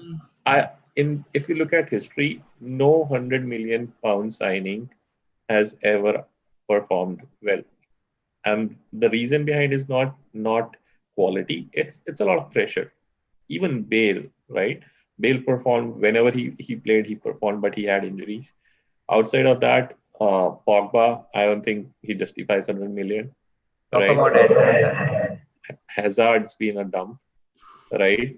If you look at history, no £100 million signing has ever performed well, and the reason behind is not quality. It's a lot of pressure. Even Bale, right? Bale performed whenever he played. He performed, but he had injuries. Outside of that, Pogba, I don't think he justifies 100 million. Talk about Hazard. Hazard's been a dump, right?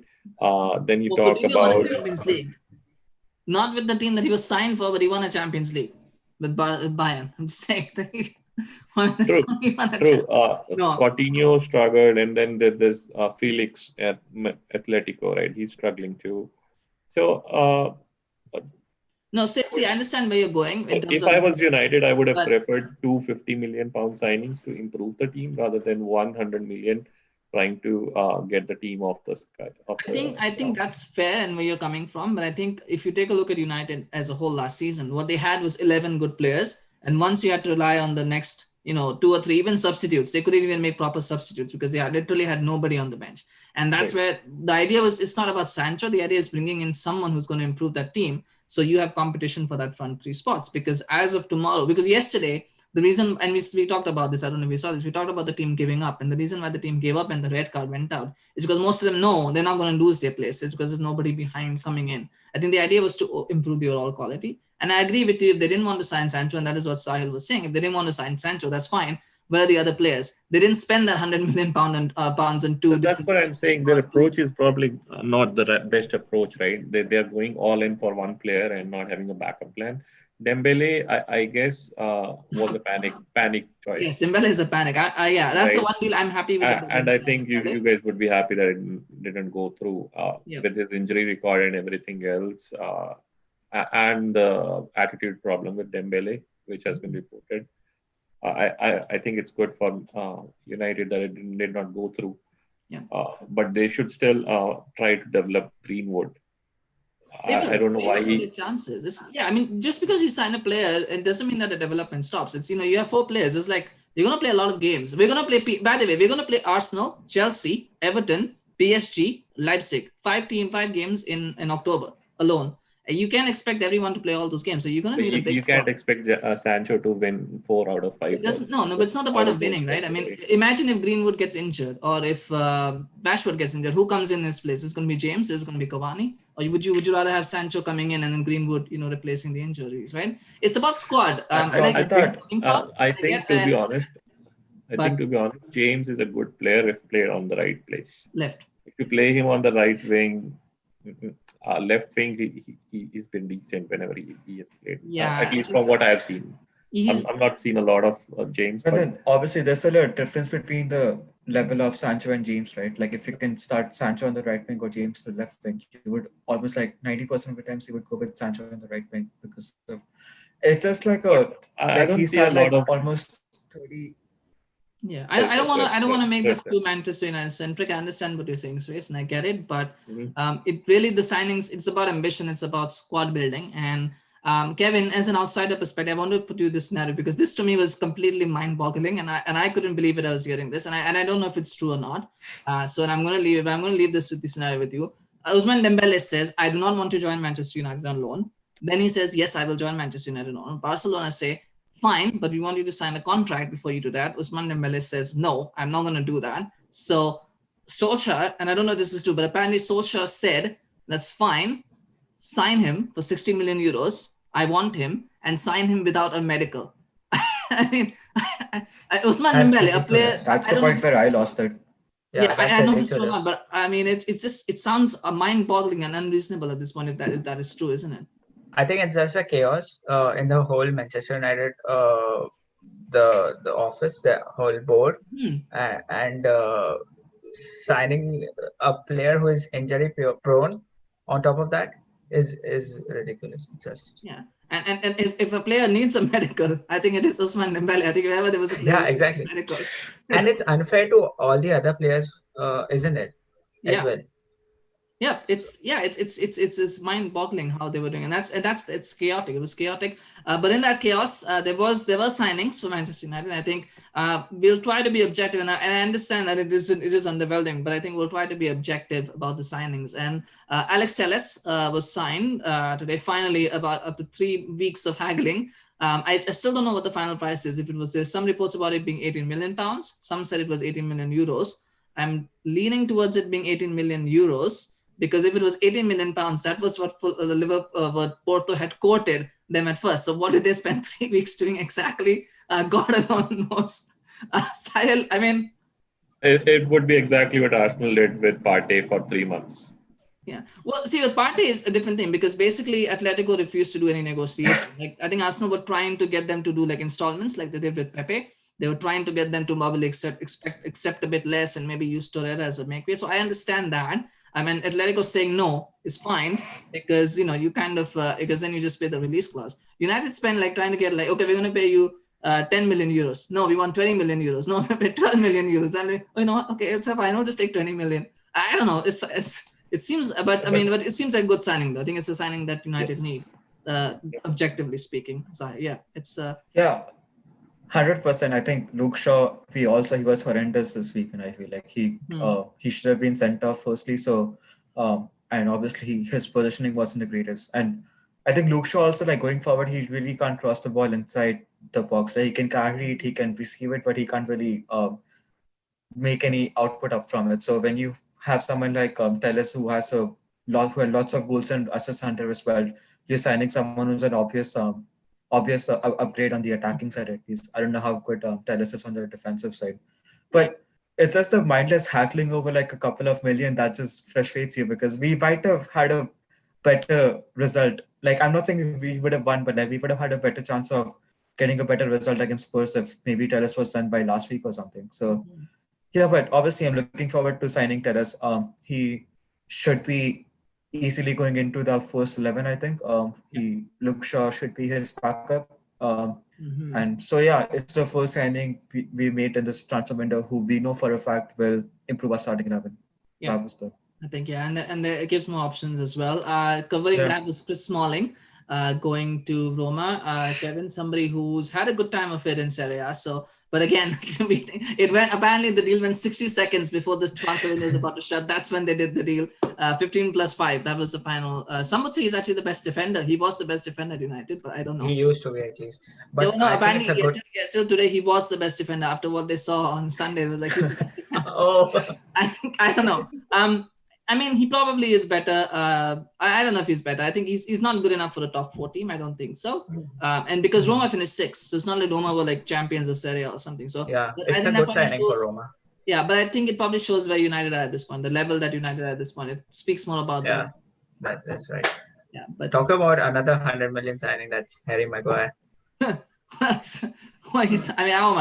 Then you talk about Champions League. Not with the team that he was signed for, but he won a Champions League with Bayern. I'm just saying that he won True. No. Coutinho struggled, and then there's Felix at Atletico, right? He's struggling too. So no, see, I understand where you're going. If I was United, I would have preferred 250 million pound signings to improve the team rather than 100 million trying to get the team off the sky. I think that's fair and where you're coming from. But I think if you take a look at United as a whole last season, what they had was 11 good players. And once you had to rely on the next, 2 or 3, even substitutes, they couldn't even make proper substitutes because they literally had nobody on the bench. And that's where the idea was, it's not about Sancho. The idea is bringing in someone who's going to improve that team. So you have competition for that front 3 spots, because as of tomorrow, because yesterday, the reason, and we talked about this, I don't know if you saw this, we talked about the team giving up. And the reason why the team gave up and the red card went out is because most of them know they're not going to lose their places because there's nobody behind coming in. I think the idea was to improve the overall quality. And I agree with you, if they didn't want to sign Sancho, and that is what Saahil was saying, if they didn't want to sign Sancho, that's fine. Where are the other players? They didn't spend that £100 million pounds on 2. That's what I'm saying. Their approach is probably not the best approach, right? They're going all in for one player and not having a backup plan. Dembele, I guess, was a panic choice. Yes, Dembele is a panic. That's the one deal I'm happy with. And I think you guys would be happy that it didn't go through with his injury record and everything else, and the attitude problem with Dembele, which has been reported. I think it's good for United that it did not go through. Yeah. But they should still try to develop Greenwood. I don't know why he. Chances. I mean, just because you sign a player, it doesn't mean that the development stops. It's you have 4 players. It's like you're gonna play a lot of games. We're gonna play. By the way, we're gonna play Arsenal, Chelsea, Everton, PSG, Leipzig. 5 games in October alone. You can't expect everyone to play all those games. So you're gonna need a big You can't expect Sancho to win 4 out of 5. It doesn't. No, but it's not the point of winning, right? I mean, imagine if Greenwood gets injured, or if Rashford gets injured. Who comes in his place? It's going to be James. It's going to be Cavani. Or would you rather have Sancho coming in and then Greenwood, replacing the injuries, right? It's about squad. I think to be honest, James is a good player if played on the right place. Left. If you play him on the right wing. Left wing, he's been decent whenever he has played. Yeah, at least from what I've seen. I've not seen a lot of James. But then obviously there's still a difference between the level of Sancho and James, right? Like if you can start Sancho on the right wing or James on the left wing, you would almost like 90% of the times you would go with Sancho on the right wing because of it's just like he's had like almost 30. Yeah, I don't want to make this too Manchester United centric. I understand what you're saying, Srest, and I get it, but it really the signings. It's about ambition. It's about squad building. And Kevin, as an outsider perspective, I want to put you this scenario because this to me was completely mind-boggling, and I couldn't believe it. I was hearing this, and I don't know if it's true or not. So I'm going to leave this with the scenario with you. Ousmane Dembele says, "I do not want to join Manchester United on loan." Then he says, "Yes, I will join Manchester United on loan." Barcelona say, "Fine, but we want you to sign a contract before you do that." Ousmane Dembele says, "No, I'm not going to do that." So Solskjaer, and I don't know if this is true, but apparently Solskjaer said, "That's fine. Sign him for 60 million euros. I want him, and sign him without a medical." I mean, Ousmane Dembele, a player. That's the point where I lost it. Yeah, I know it's not, but I mean, it sounds mind-boggling and unreasonable at this point if that is true, isn't it? I think it's just a chaos in the whole Manchester United, the office, the whole board, and signing a player who is injury prone on top of that is ridiculous. Just and if a player needs a medical, I think it is Ousmane Dembele. I think if ever there was a player exactly medical. And it's unfair to all the other players, isn't it? As well. Yeah, it's mind-boggling how they were doing, and it's chaotic. It was chaotic, but in that chaos, there were signings for Manchester United. I think we'll try to be objective, and I understand that it is underwhelming, but I think we'll try to be objective about the signings. And Alex Telles was signed today, finally, after 3 weeks of haggling. I still don't know what the final price is. If it was there's some reports about it being 18 million pounds. Some said it was 18 million euros. I'm leaning towards it being 18 million euros. Because if it was 18 million pounds, that was what Porto had quoted them at first. So what did they spend 3 weeks doing exactly? God alone knows. Saahil, I mean... It would be exactly what Arsenal did with Partey for 3 months. Yeah. Well, see, with Partey is a different thing because basically Atletico refused to do any negotiation. Like I think Arsenal were trying to get them to do like installments like they did with Pepe. They were trying to get them to probably accept a bit less and maybe use Torreira as a make-weight. So I understand that. I mean, Atletico saying no is fine because, you kind of, because then you just pay the release clause. United spent like trying to get like, okay, we're going to pay you 10 million euros. No, we want 20 million euros. No, we pay 12 million euros. And okay, it's fine. I'll just take 20 million. I don't know. It seems, but it seems like a good signing though. I think it's a signing that United need, objectively speaking. So yeah, it's. 100%. I think Luke Shaw, he was horrendous this week, and I feel like he should have been sent off firstly. So, and obviously his positioning wasn't the greatest. And I think Luke Shaw also, like going forward, he really can't cross the ball inside the box. Like he can carry it, he can receive it, but he can't really make any output up from it. So when you have someone like Telles who had lots of goals and assist hunter as well, you're signing someone who's an obvious upgrade on the attacking side at least. I don't know how good Telles is on the defensive side. But it's just a mindless haggling over like a couple of million that just frustrates you because we might have had a better result. Like I'm not saying we would have won, but like we would have had a better chance of getting a better result against Spurs if maybe Telles was done by last week or something. So yeah, but obviously I'm looking forward to signing Telles. He should be easily going into the first 11, I think. Luke Shaw should be his backup. And so, yeah, it's the first signing we made in this transfer window who we know for a fact will improve our starting 11. Yeah. That was good. I think, yeah, and it gives more options as well. Covering that was Chris Smalling going to Roma. Kevin, somebody who's had a good time of it in Serie A. So, but again, apparently the deal went 60 seconds before this transfer window was about to shut. That's when they did the deal. 15 plus 5. That was the final. Some would say he's actually the best defender. He was the best defender at United, but I don't know. He used to be at least. But no, apparently till today he was the best defender. After what they saw on Sunday, it was like he's the best defender. I don't know. I mean, he probably is better. I don't know if he's better. I think he's not good enough for a top 4 team. I don't think so. And because Roma finished 6th, so it's not like Roma were like champions of Serie A or something. So yeah, it's a good signing for Roma. Yeah, but I think it probably shows where United are at this point, the level that United are at this point. It speaks more about that. That's right. Yeah, but talk about another 100 million signing. That's Harry Maguire. Oh my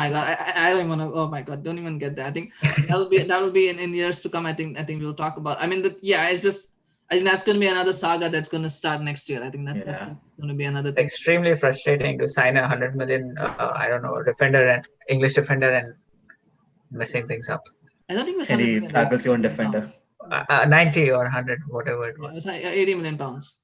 god, I don't even want to. Oh my god, don't even get that. I think that'll be in years to come. I think we'll talk about. I mean, it's just. I think that's going to be another saga that's going to start next year. I think that's going to be another thing. Extremely frustrating to sign a 100 million. I don't know, English defender and messing things up. I don't think it was any tackles your own defender. 90 or 100, whatever it was. It was 80 million pounds.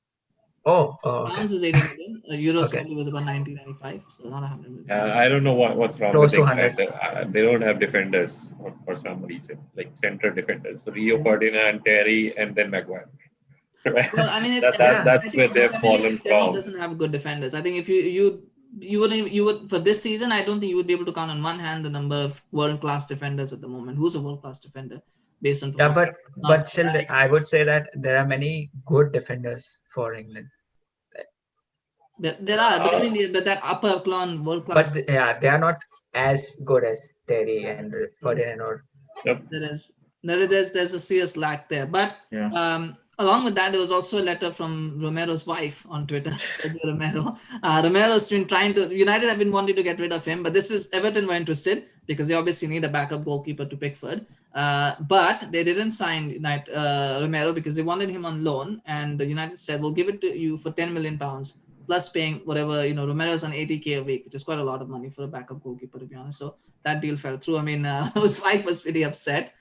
Oh, pounds is 80 million. Euros probably was about 90, 95, so not 100 million. I don't know what's wrong Close with to 100. They don't have defenders for some reason, like center defenders. So Rio Ferdinand, Terry, and then Maguire. Right? Well, I mean, that's where they've fallen from. Doesn't have good defenders. I think if you would for this season, I don't think you would be able to count on one hand the number of world-class defenders at the moment. Who's a world-class defender based on? Yeah, but still, I would say that there are many good defenders for England. There are, but I mean that upper echelon world-class. But they are not as good as Terry and Ferdinand. Yep. There's a serious lack there, but along with that, there was also a letter from Romero's wife on Twitter. Romero. Romero's been United have been wanting to get rid of him, but Everton were interested because they obviously need a backup goalkeeper to Pickford. But they didn't sign Romero because they wanted him on loan, and the United said, "We'll give it to you for £10 million plus paying whatever." Romero's on 80k a week, which is quite a lot of money for a backup goalkeeper, to be honest. So that deal fell through. I mean, his wife was pretty upset.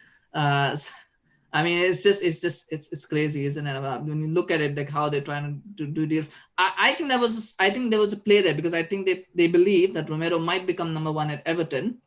I mean, it's crazy, isn't it? When you look at it, like how they're trying to do deals. I think there was a play there because I think they believe that Romero might become number 1 at Everton,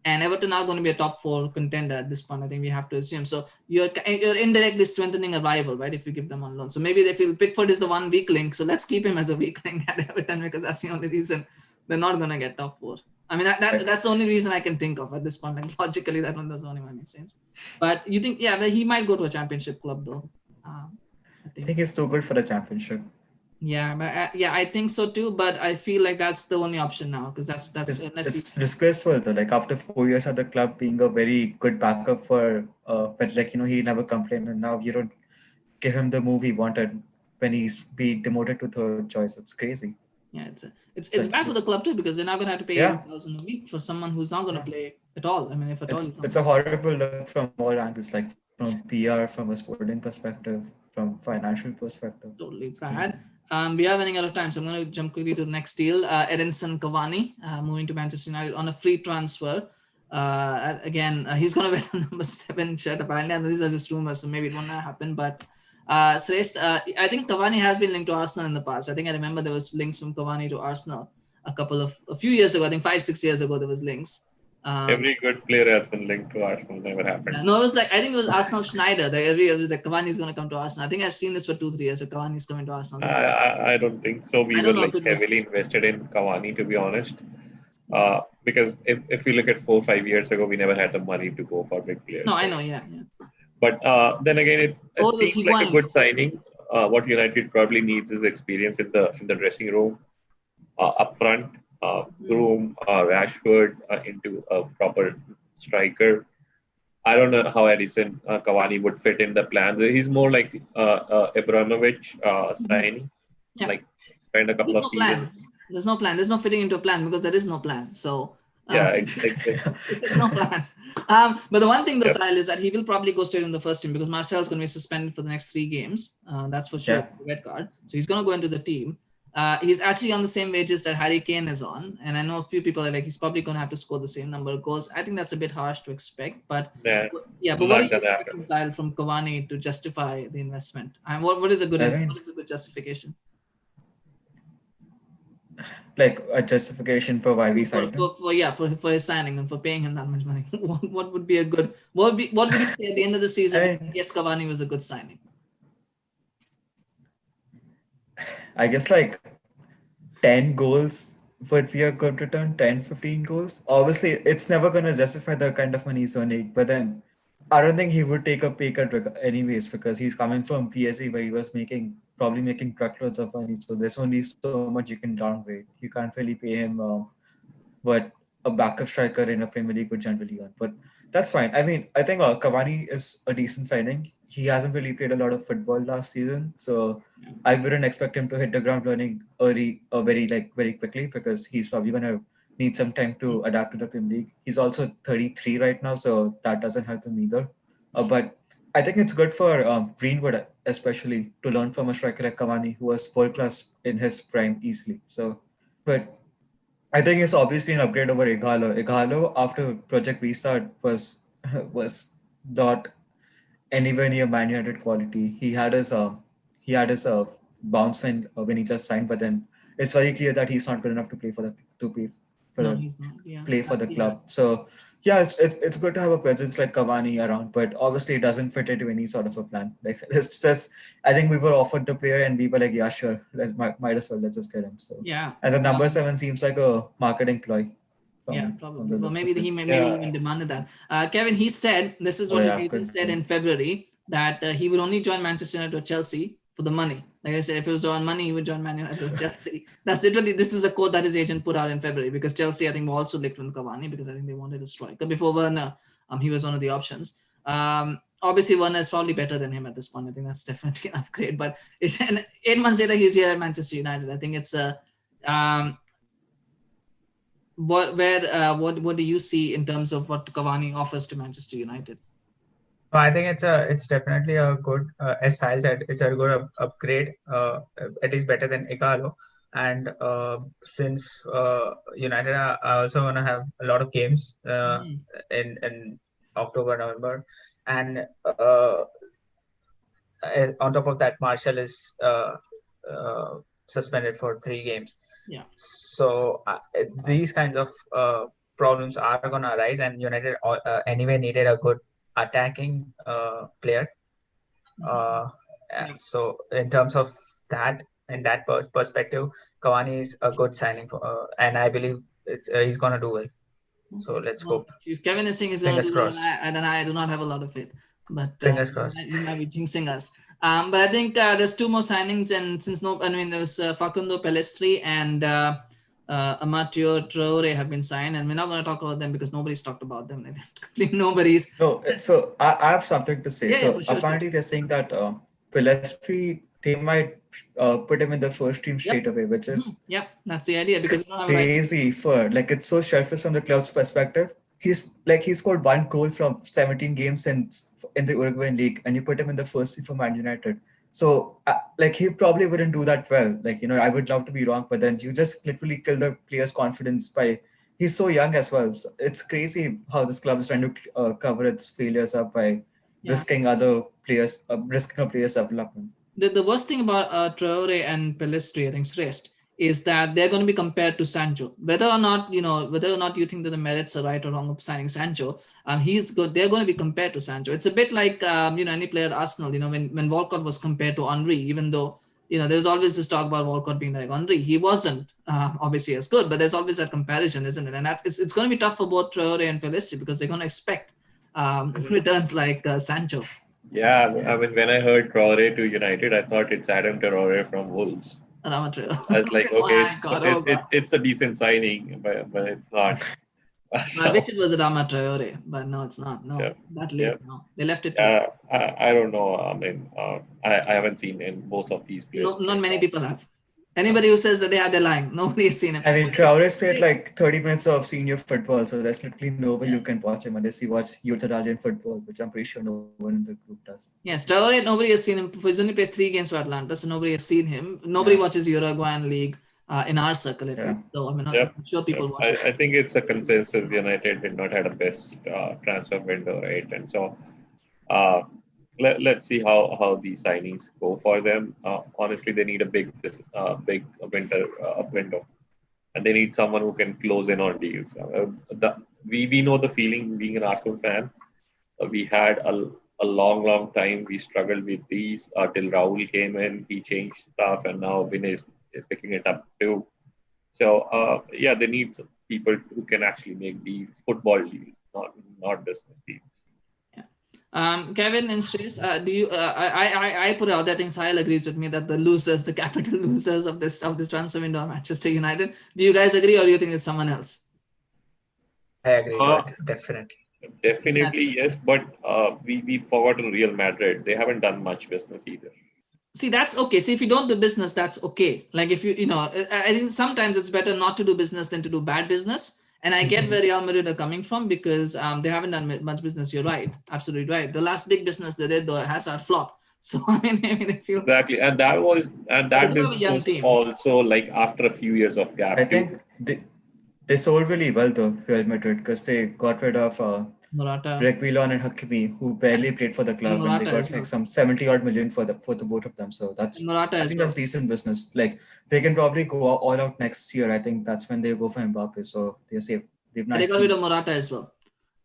and Everton are going to be a top 4 contender at this point. I think we have to assume. So you're indirectly strengthening a rival, right? If you give them on loan, so maybe they feel Pickford is the one weak link, so let's keep him as a weak link at Everton because that's the only reason they're not going to get top 4. I mean, that's the only reason I can think of at this point. Like logically, that one does only make sense. But you think, that he might go to a championship club though. I think he's too good for the championship. Yeah, but I think so too. But I feel like that's the only option now because it's disgraceful though. Like after 4 years at the club, being a very good backup for, but he never complained, and now you don't give him the move he wanted when he's be demoted to 3rd choice. It's crazy. Yeah, it's bad for the club too because they're not going to have to pay 8,000 a week for someone who's not going to play at all. I mean, if at all, it's a horrible look from all angles, like from PR, from a sporting perspective, from financial perspective. Totally bad. We are running out of time, so I'm going to jump quickly to the next deal. Edinson Cavani moving to Manchester United on a free transfer. Again, he's going to wear the number 7 shirt apparently, and these are just rumors, so maybe it won't happen, but. Srest, I think Cavani has been linked to Arsenal in the past. I think I remember there was links from Cavani to Arsenal a few years ago. I think 5-6 years ago there was links. Every good player has been linked to Arsenal. Never happened. No, it was I think it was Arsenal Schneider. It was like Cavani is going to come to Arsenal. I think I've seen this for 2-3 years. So Cavani is coming to Arsenal. I don't think so. We were heavily invested in Cavani, to be honest. Because if you look at 4-5 years ago, we never had the money to go for big players. No, I know, yeah. But then again, it seems like a good signing. What United probably needs is experience in the dressing room, up front, groom Rashford into a proper striker. I don't know how Edinson Cavani would fit in the plans. He's more like Ibrahimovic signing, like spend a couple of seasons. There's no plan. There's no fitting into a plan because there is no plan. So exactly. There's no plan. But the one thing though, Saahil, is that he will probably go straight in the first team because Marcel is going to be suspended for the next 3 games. That's for sure. Red card. So he's going to go into the team. He's actually on the same wages that Harry Kane is on. And I know a few people are like, he's probably going to have to score the same number of goals. I think that's a bit harsh to expect. But but what are you expecting, Saahil, from Cavani to justify the investment? And what is a good justification? Like a justification for why we signed him? For his signing and for paying him that much money. What would be a good, what would you say at the end of the season? Yes, Cavani was a good signing. I guess like 10 goals would be a good return, 10, 15 goals. Obviously, it's never going to justify the kind of money he's earning, but then I don't think he would take a pay cut anyways, because he's coming from PSG where he was probably making truckloads of money. So there's only so much you can downgrade. You can't really pay him what a backup striker in a Premier League would generally earn. But that's fine. I mean, I think Cavani is a decent signing. He hasn't really played a lot of football last season, so I wouldn't expect him to hit the ground running very quickly, because he's probably going to need some time to adapt to the Premier League. He's also 33 right now, so that doesn't help him either. But I think it's good for Greenwood, especially, to learn from a striker like Cavani, who was world class in his prime easily. So, but I think it's obviously an upgrade over Ighalo. Ighalo, after Project Restart, was not anywhere near Man United quality. He had his bounce when he just signed, but then it's very clear that he's not good enough to play for the club. So yeah, it's good to have a presence like Cavani around, but obviously it doesn't fit into any sort of a plan. Like, it's just, I think we were offered the player and we were like, yeah, sure, might as well, let's just get him. So yeah, and the number 7 seems like a marketing ploy. Probably. Well, maybe he even demanded that. Kevin, he said, this is what he said in February, that he would only join Manchester United or Chelsea for the money. Like I said, if it was on money, he would join Man United or Chelsea. That's literally, this is a quote that his agent put out in February, because Chelsea, I think, were also linked with Cavani, because I think they wanted a striker. Before Werner, he was one of the options. Obviously, Werner is probably better than him at this point. I think that's definitely an upgrade. But 8 months later, he's here at Manchester United. I think it's a... what do you see in terms of what Cavani offers to Manchester United? I think it's definitely a good, as Saahil said, it's a good upgrade, at least better than Ighalo. And since United are also going to have a lot of games in October, November, and on top of that, Martial is suspended for 3 games. Yeah. So these kinds of problems are going to arise, and United anyway needed a good attacking player. So in terms of that, in that perspective, Cavani is a good signing for, and I believe he's going to do well. So let's hope. If Kevin is saying he's going to do well, then I do not have a lot of faith. But fingers crossed. You might be jinxing us. But I think there's 2 more signings, and since there's Facundo Pellistri and Amateo Traore have been signed, and we're not going to talk about them because nobody's talked about them. Nobody's. No, so I have something to say. Apparently they're saying that Pellistri, they might put him in the first team straight away, which is that's the idea, because crazy for, like, it's so selfish from the club's perspective. He scored 1 goal from 17 games in the Uruguayan league, and you put him in the first team for Man United. So, he probably wouldn't do that well. I would love to be wrong, but then you just literally kill the player's confidence he's so young as well. So it's crazy how this club is trying to cover its failures up by risking other players, risking a player's development. The worst thing about Traore and Pellistri, I think, Srest, is that they're going to be compared to Sancho. Whether or not you think that the merits are right or wrong of signing Sancho, he's good. They're going to be compared to Sancho. It's a bit like any player at Arsenal. When Walcott was compared to Henry, even though there's always this talk about Walcott being like Henry. He wasn't obviously as good, but there's always that comparison, isn't it? And it's going to be tough for both Traore and Pellistri, because they're going to expect returns like Sancho. Yeah, I mean, when I heard Traore to United, I thought it's Adam Traore from Wolves. I was like, okay, it's a decent signing, but it's not. I wish it was Adama Traore, but no, it's not. No, that late. No, they left it. I don't know. I mean, I haven't seen in both of these players. Not many people have. Anybody who says that they are, they're lying. Nobody has seen him. I mean, Traore's played like 30 minutes of senior football, so there's literally no way you can watch him unless you watch youth Italian football, which I'm pretty sure no one in the group does. Yes, Traore, nobody has seen him. He's only played 3 games for Atlanta, so nobody has seen him. Nobody watches Uruguayan league in our circle. So I mean, I'm sure people watch it. I think it's a consensus. United did not have the best transfer window, right? And so let's see how these signings go for them. Honestly, they need a big winter window, and they need someone who can close in on deals. We know the feeling being an Arsenal fan. We had a long time we struggled with these till Raul came in. He changed stuff, and now Vinay is picking it up too. So they need some people who can actually make deals, football deals, not business deals. Kevin and Srest, do you? I put it out there. I think Saahil agrees with me that the capital losers of this transfer window are Manchester United. Do you guys agree, or do you think it's someone else? I agree with it, definitely. Definitely yes, but we've forgotten Real Madrid. They haven't done much business either. See, that's okay. See, if you don't do business, that's okay. Like if I think sometimes it's better not to do business than to do bad business. And I get where Real Madrid are coming from because they haven't done much business. You're right. Absolutely right. The last big business they did, though, Hazard flop. So, I mean, they feel... Exactly. And that business was also like after a few years of gap. I think they sold really well, though, Real Madrid, because they got rid of Reguilon and Hakimi, who barely played for the club, and they got like some 70-odd million for the both of them. So that's that's decent business. Like they can probably go all out next year. I think that's when they go for Mbappe. So they're safe. They got rid of Morata as well.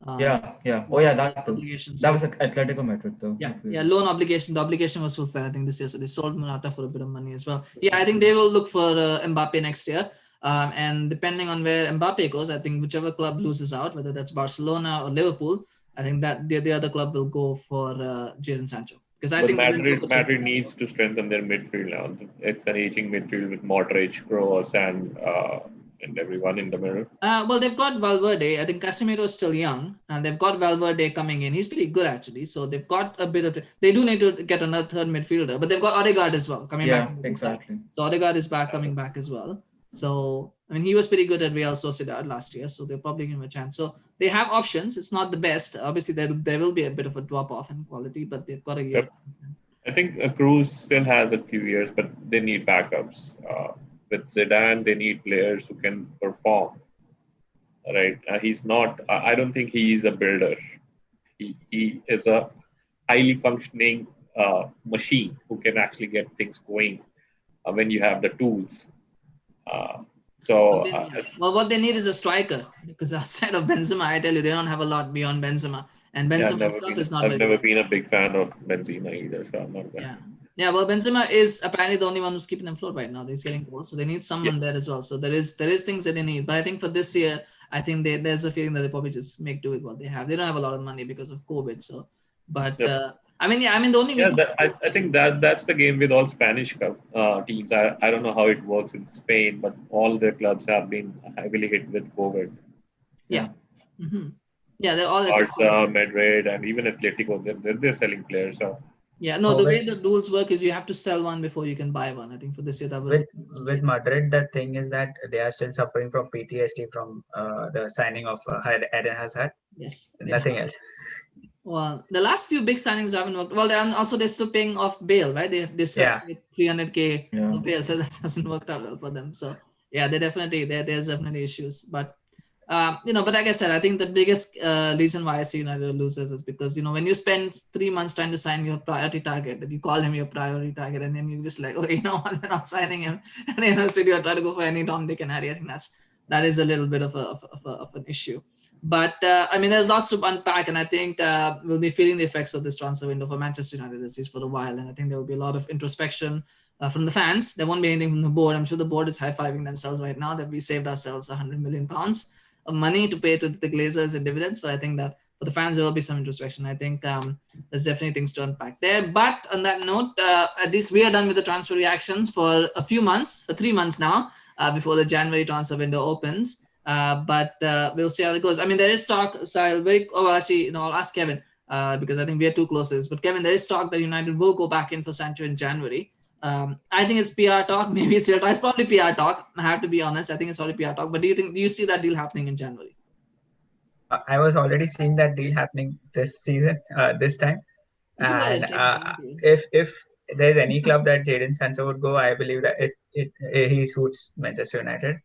Oh yeah, that too. That was Atletico Madrid though. Yeah, loan obligation. The obligation was fulfilled, I think, this year. So they sold Morata for a bit of money as well. Yeah, I think they will look for Mbappe next year. And depending on where Mbappe goes, I think whichever club loses out, whether that's Barcelona or Liverpool, I think that the other club will go for Jadon Sancho. Because I think Madrid needs to strengthen their midfield now. It's an aging midfield with Modric, Kroos, and everyone in the middle. Well, they've got Valverde. I think Casemiro is still young, and they've got Valverde coming in. He's pretty good actually. So they've got a bit of. They do need to get another third midfielder, but they've got Odegaard as well coming back. Yeah, exactly. So Odegaard is coming back as well. So, I mean, he was pretty good at Real Sociedad last year, so they'll probably give him a chance. So they have options. It's not the best. Obviously, there will be a bit of a drop-off in quality, but they've got a year. Yep. I think Cruz still has a few years, but they need backups. With Zidane, they need players who can perform. Right? He's not. I don't think he is a builder. He is a highly functioning machine who can actually get things going when you have the tools. What they need is a striker, because outside of Benzema, I tell you, they don't have a lot beyond Benzema, and Benzema himself is not. I've never been a big fan of Benzema either, so I'm not. Yeah. Well, Benzema is apparently the only one who's keeping them afloat right now. He's getting goals, so they need someone there as well. So there is things that they need, but I think for this year, I think there's a feeling that they probably just make do with what they have. They don't have a lot of money because of COVID, so. But I mean, the only reason. I think that's the game with all Spanish teams. I don't know how it works in Spain, but all their clubs have been heavily hit with COVID. Yeah. Mm-hmm. Yeah, they're all. Barca, Madrid, and even Atletico. They're selling players. So. Yeah, no. The way the rules work is you have to sell one before you can buy one. I think for this year that was. With Madrid, the thing is that they are still suffering from PTSD from the signing of Eden Hazard. Yes. Nothing else. Well, the last few big signings haven't worked. Well, they're still paying off Bale, right? They still pay 300K Bale, so that hasn't worked out well for them. So yeah, there's definitely issues. But but like I said, I think the biggest reason why I see United losers is because when you spend 3 months trying to sign your priority target, and you call him your priority target, and then you just like, okay, we're not signing him, and so you try to go for any Tom, Dick, and Harry. I think that is a little bit of an issue. But I mean, there's lots to unpack, and I think we'll be feeling the effects of this transfer window for Manchester United at least for a while. And I think there will be a lot of introspection from the fans. There won't be anything from the board. I'm sure the board is high-fiving themselves right now that we saved ourselves £100 million of money to pay to the Glazers in dividends. But I think that for the fans, there will be some introspection. I think there's definitely things to unpack there. But on that note, at least we are done with the transfer reactions for 3 months now, before the January transfer window opens. But we'll see how it goes. I mean, there is talk, Saahil, I'll ask Kevin because I think we are too close to this. But Kevin, there is talk that United will go back in for Sancho in January. I think it's PR talk. Maybe it's probably PR talk. I have to be honest. I think it's probably PR talk. But do you see that deal happening in January? I was already seeing that deal happening this season, this time. And if there's any club that Jadon Sancho would go, I believe that he suits Manchester United.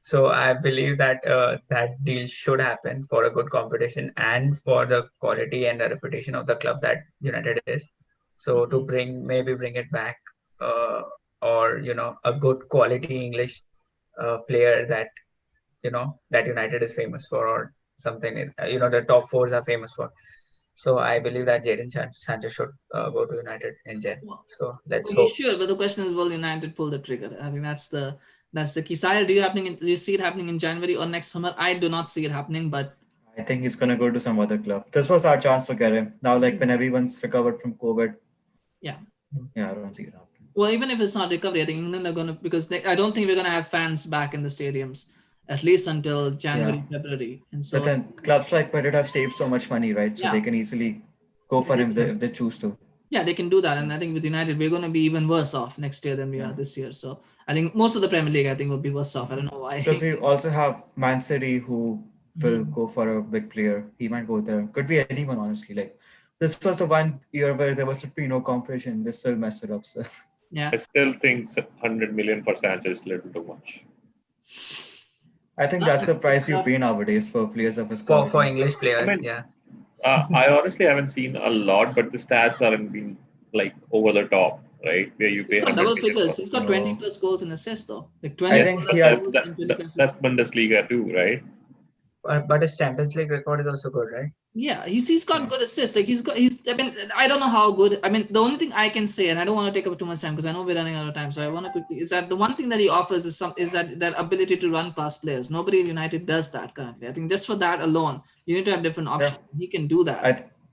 So I believe that that deal should happen for a good competition and for the quality and the reputation of the club that United is. So to maybe bring it back, or a good quality English player that that United is famous for, or something the top fours are famous for. So I believe that Jadon Sancho should go to United in Jan. So let's hope. Sure, but the question is, will United pull the trigger? I think that's the key. Saahil, do you see it happening in January or next summer? I do not see it happening, but I think he's gonna go to some other club. This was our chance to get him. Now, like when everyone's recovered from COVID. Yeah, I don't see it happening. Well, even if it's not recovery, I think England are gonna, because I don't think we're gonna have fans back in the stadiums at least until January, February. And so, but then clubs like Madrid have saved so much money, right? So they can easily go for him if they choose to. Yeah, they can do that. And I think with United, we're going to be even worse off next year than we are this year. So I think most of the Premier League, I think, will be worse off. I don't know why. Because you also have Man City who will go for a big player. He might go there. Could be anyone, honestly. Like this was the one year where there was literally no competition. They still messed it up. So. Yeah. I still think 100 million for Sancho is a little too much. I think that's the price you pay nowadays for players of his quality. For English players, I honestly haven't seen a lot, but the stats aren't been like over the top, right? Where you pay. He's got double figures. He's got 20 plus goals and assists, though. Like 20 I think goals and 20 that's Bundesliga too, right? But his Champions League record is also good, right? Yeah, he's got good assists. Like I mean, I don't know how good. I mean, the only thing I can say, and I don't want to take up too much time because I know we're running out of time. So I want to quickly is that the one thing that he offers is that ability to run past players. Nobody in United does that currently. I think just for that alone, you need to have different options. Yeah. He can do that.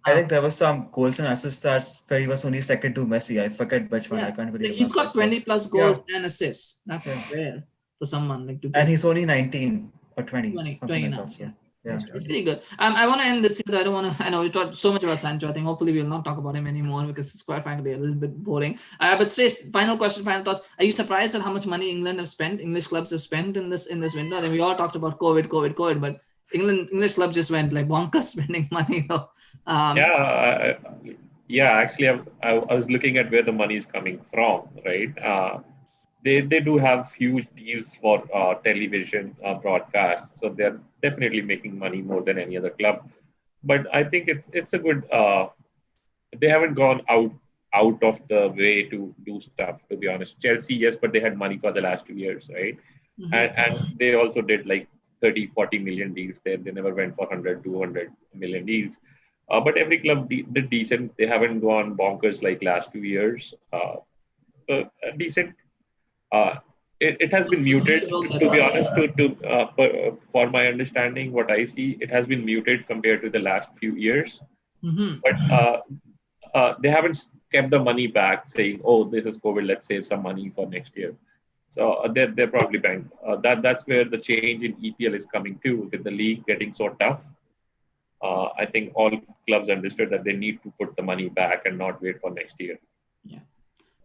I think there was some goals and assists stats where he was only second to Messi. I forget which one. I can't really remember. He's got 20 plus goals and assists. That's rare for someone like to. And he's only 19 or 20. 20 now. Like that, Yeah, it's pretty good. I want to end this because I know we talked so much about Sancho. I think hopefully we'll not talk about him anymore because it's quite frankly a little bit boring. But Srest, final question, final thoughts. Are you surprised at how much money English clubs have spent in this window? I mean, we all talked about COVID, but English clubs just went like bonkers spending money. Actually, I was looking at where the money is coming from, right? They do have huge deals for television broadcasts, so they're definitely making money more than any other club. But I think it's a good. They haven't gone out of the way to do stuff. To be honest, Chelsea, yes, but they had money for the last 2 years, right? Mm-hmm. And they also did like 30-40 million deals there. They never went for 100-200 million deals. But every club did decent. They haven't gone bonkers like last 2 years. So decent. It has been muted, to be honest. For my understanding, what I see, it has been muted compared to the last few years. Mm-hmm. But they haven't kept the money back, saying, "Oh, this is COVID. Let's save some money for next year." So they're probably banked. That's where the change in EPL is coming too, with the league getting so tough. I think all clubs understood that they need to put the money back and not wait for next year.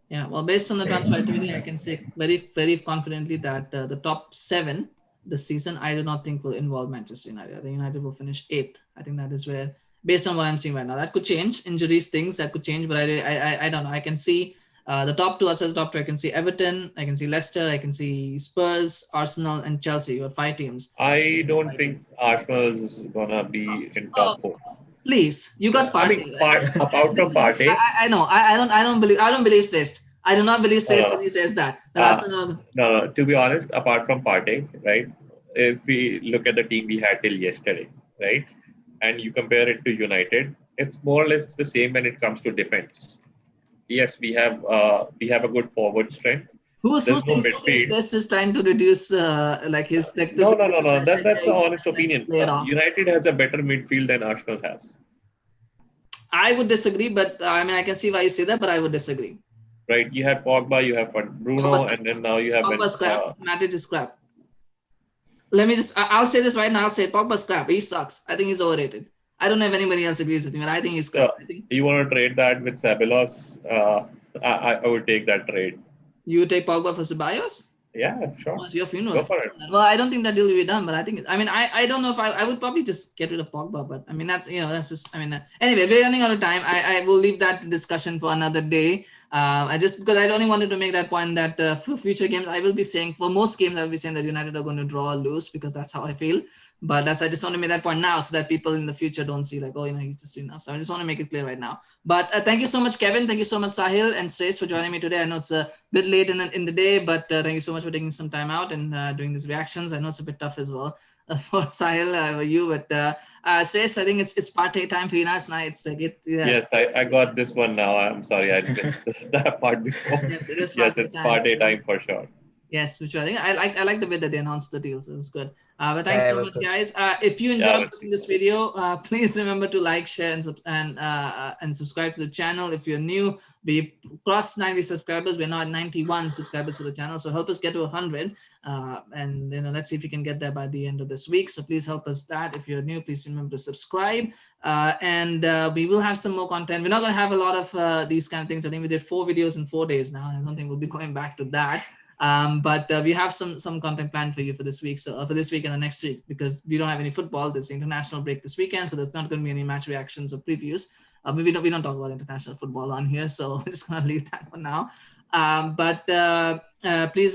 Yeah, well, based on the transfer activity, I can say very, very confidently that the top 7 this season, I do not think will involve Manchester United. I think United will finish 8th. I think that is where, based on what I'm seeing right now, that could change. Injuries, things that could change, but I don't know. I can see the top 2 outside the top 2. I can see Everton, I can see Leicester, I can see Spurs, Arsenal, and Chelsea. You have 5 teams. I don't think Arsenal is gonna be in top 4. Please, you got Partey. Apart from Partey, I know. I don't believe Srest. I do not believe Srest when he says that. No. To be honest, apart from Partey, right? If we look at the team we had till yesterday, right, and you compare it to United, it's more or less the same when it comes to defense. Yes, we have a good forward strength. Who thinks Srest is trying to reduce his No. That's an honest opinion. United has a better midfield than Arsenal has. I would disagree, but I mean I can see why you say that, but I would disagree. Right, you have Pogba, you have Bruno, and then now you have Pogba's crap. Matic is crap. I'll say this right now. I'll say Pogba's crap. He sucks. I think he's overrated. I don't know if anybody else agrees with me, but I think he's crap. You want to trade that with Ceballos? I would take that trade. You would take Pogba for Ceballos? Yeah, sure. What's your funeral? Go for it. Well, I don't think that deal will be done, but I think, I don't know if I would probably just get rid of Pogba, but that's just, anyway, we're running out of time. I will leave that discussion for another day. Because I only wanted to make that point that for future games, I will be saying, for most games, I will be saying that United are going to draw or lose, because that's how I feel. But I just want to make that point now so that people in the future don't see like, he's just doing enough. So I just want to make it clear right now. But thank you so much, Kevin. Thank you so much, Saahil and Srest, for joining me today. I know it's a bit late in the day, but thank you so much for taking some time out and doing these reactions. I know it's a bit tough as well for Saahil, for you. But Srest, I think it's Partey time for you now. It's night. It's like it. Yeah. Yes, I got this one now. I'm sorry, I missed that part before. Yes, it is. Yes, it's Partey time for sure. Yes, which I think I like the way that they announced the deal, so it was good. But thanks so much, guys. If you enjoyed watching this video, please remember to like, share, and subscribe to the channel. If you're new, we've crossed 90 subscribers. We're now at 91 subscribers for the channel, so help us get to 100. And let's see if we can get there by the end of this week. So please help us that. If you're new, please remember to subscribe. And we will have some more content. We're not going to have a lot of these kind of things. I think we did 4 videos in 4 days now. I don't think we'll be going back to that. But we have some content planned for you for this week. So for this week and the next week, because we don't have any football. There's the international break this weekend, so there's not going to be any match reactions or previews. We don't talk about international football on here, so we're just going to leave that for now. Please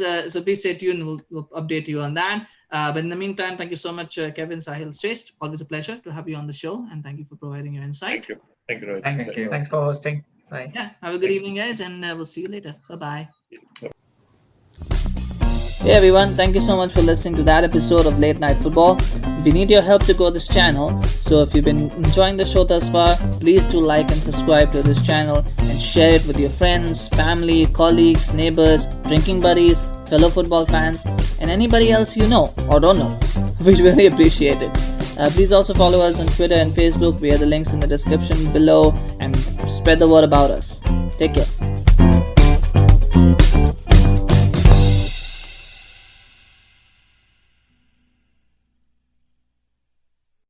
stay tuned. We'll update you on that. But in the meantime, thank you so much, Kevin, Saahil, Srest. Always a pleasure to have you on the show, and thank you for providing your insight. Thank you, Rohit. Thank you. Thanks for hosting. Bye. Yeah, have a good evening, guys, and we'll see you later. Bye-bye. Hey everyone, thank you so much for listening to that episode of Late Night Football. We need your help to grow this channel, so if you've been enjoying the show thus far, please do like and subscribe to this channel and share it with your friends, family, colleagues, neighbors, drinking buddies, fellow football fans, and anybody else you know or don't know. We'd really appreciate it. Please also follow us on Twitter and Facebook via the links in the description below and spread the word about us. Take care.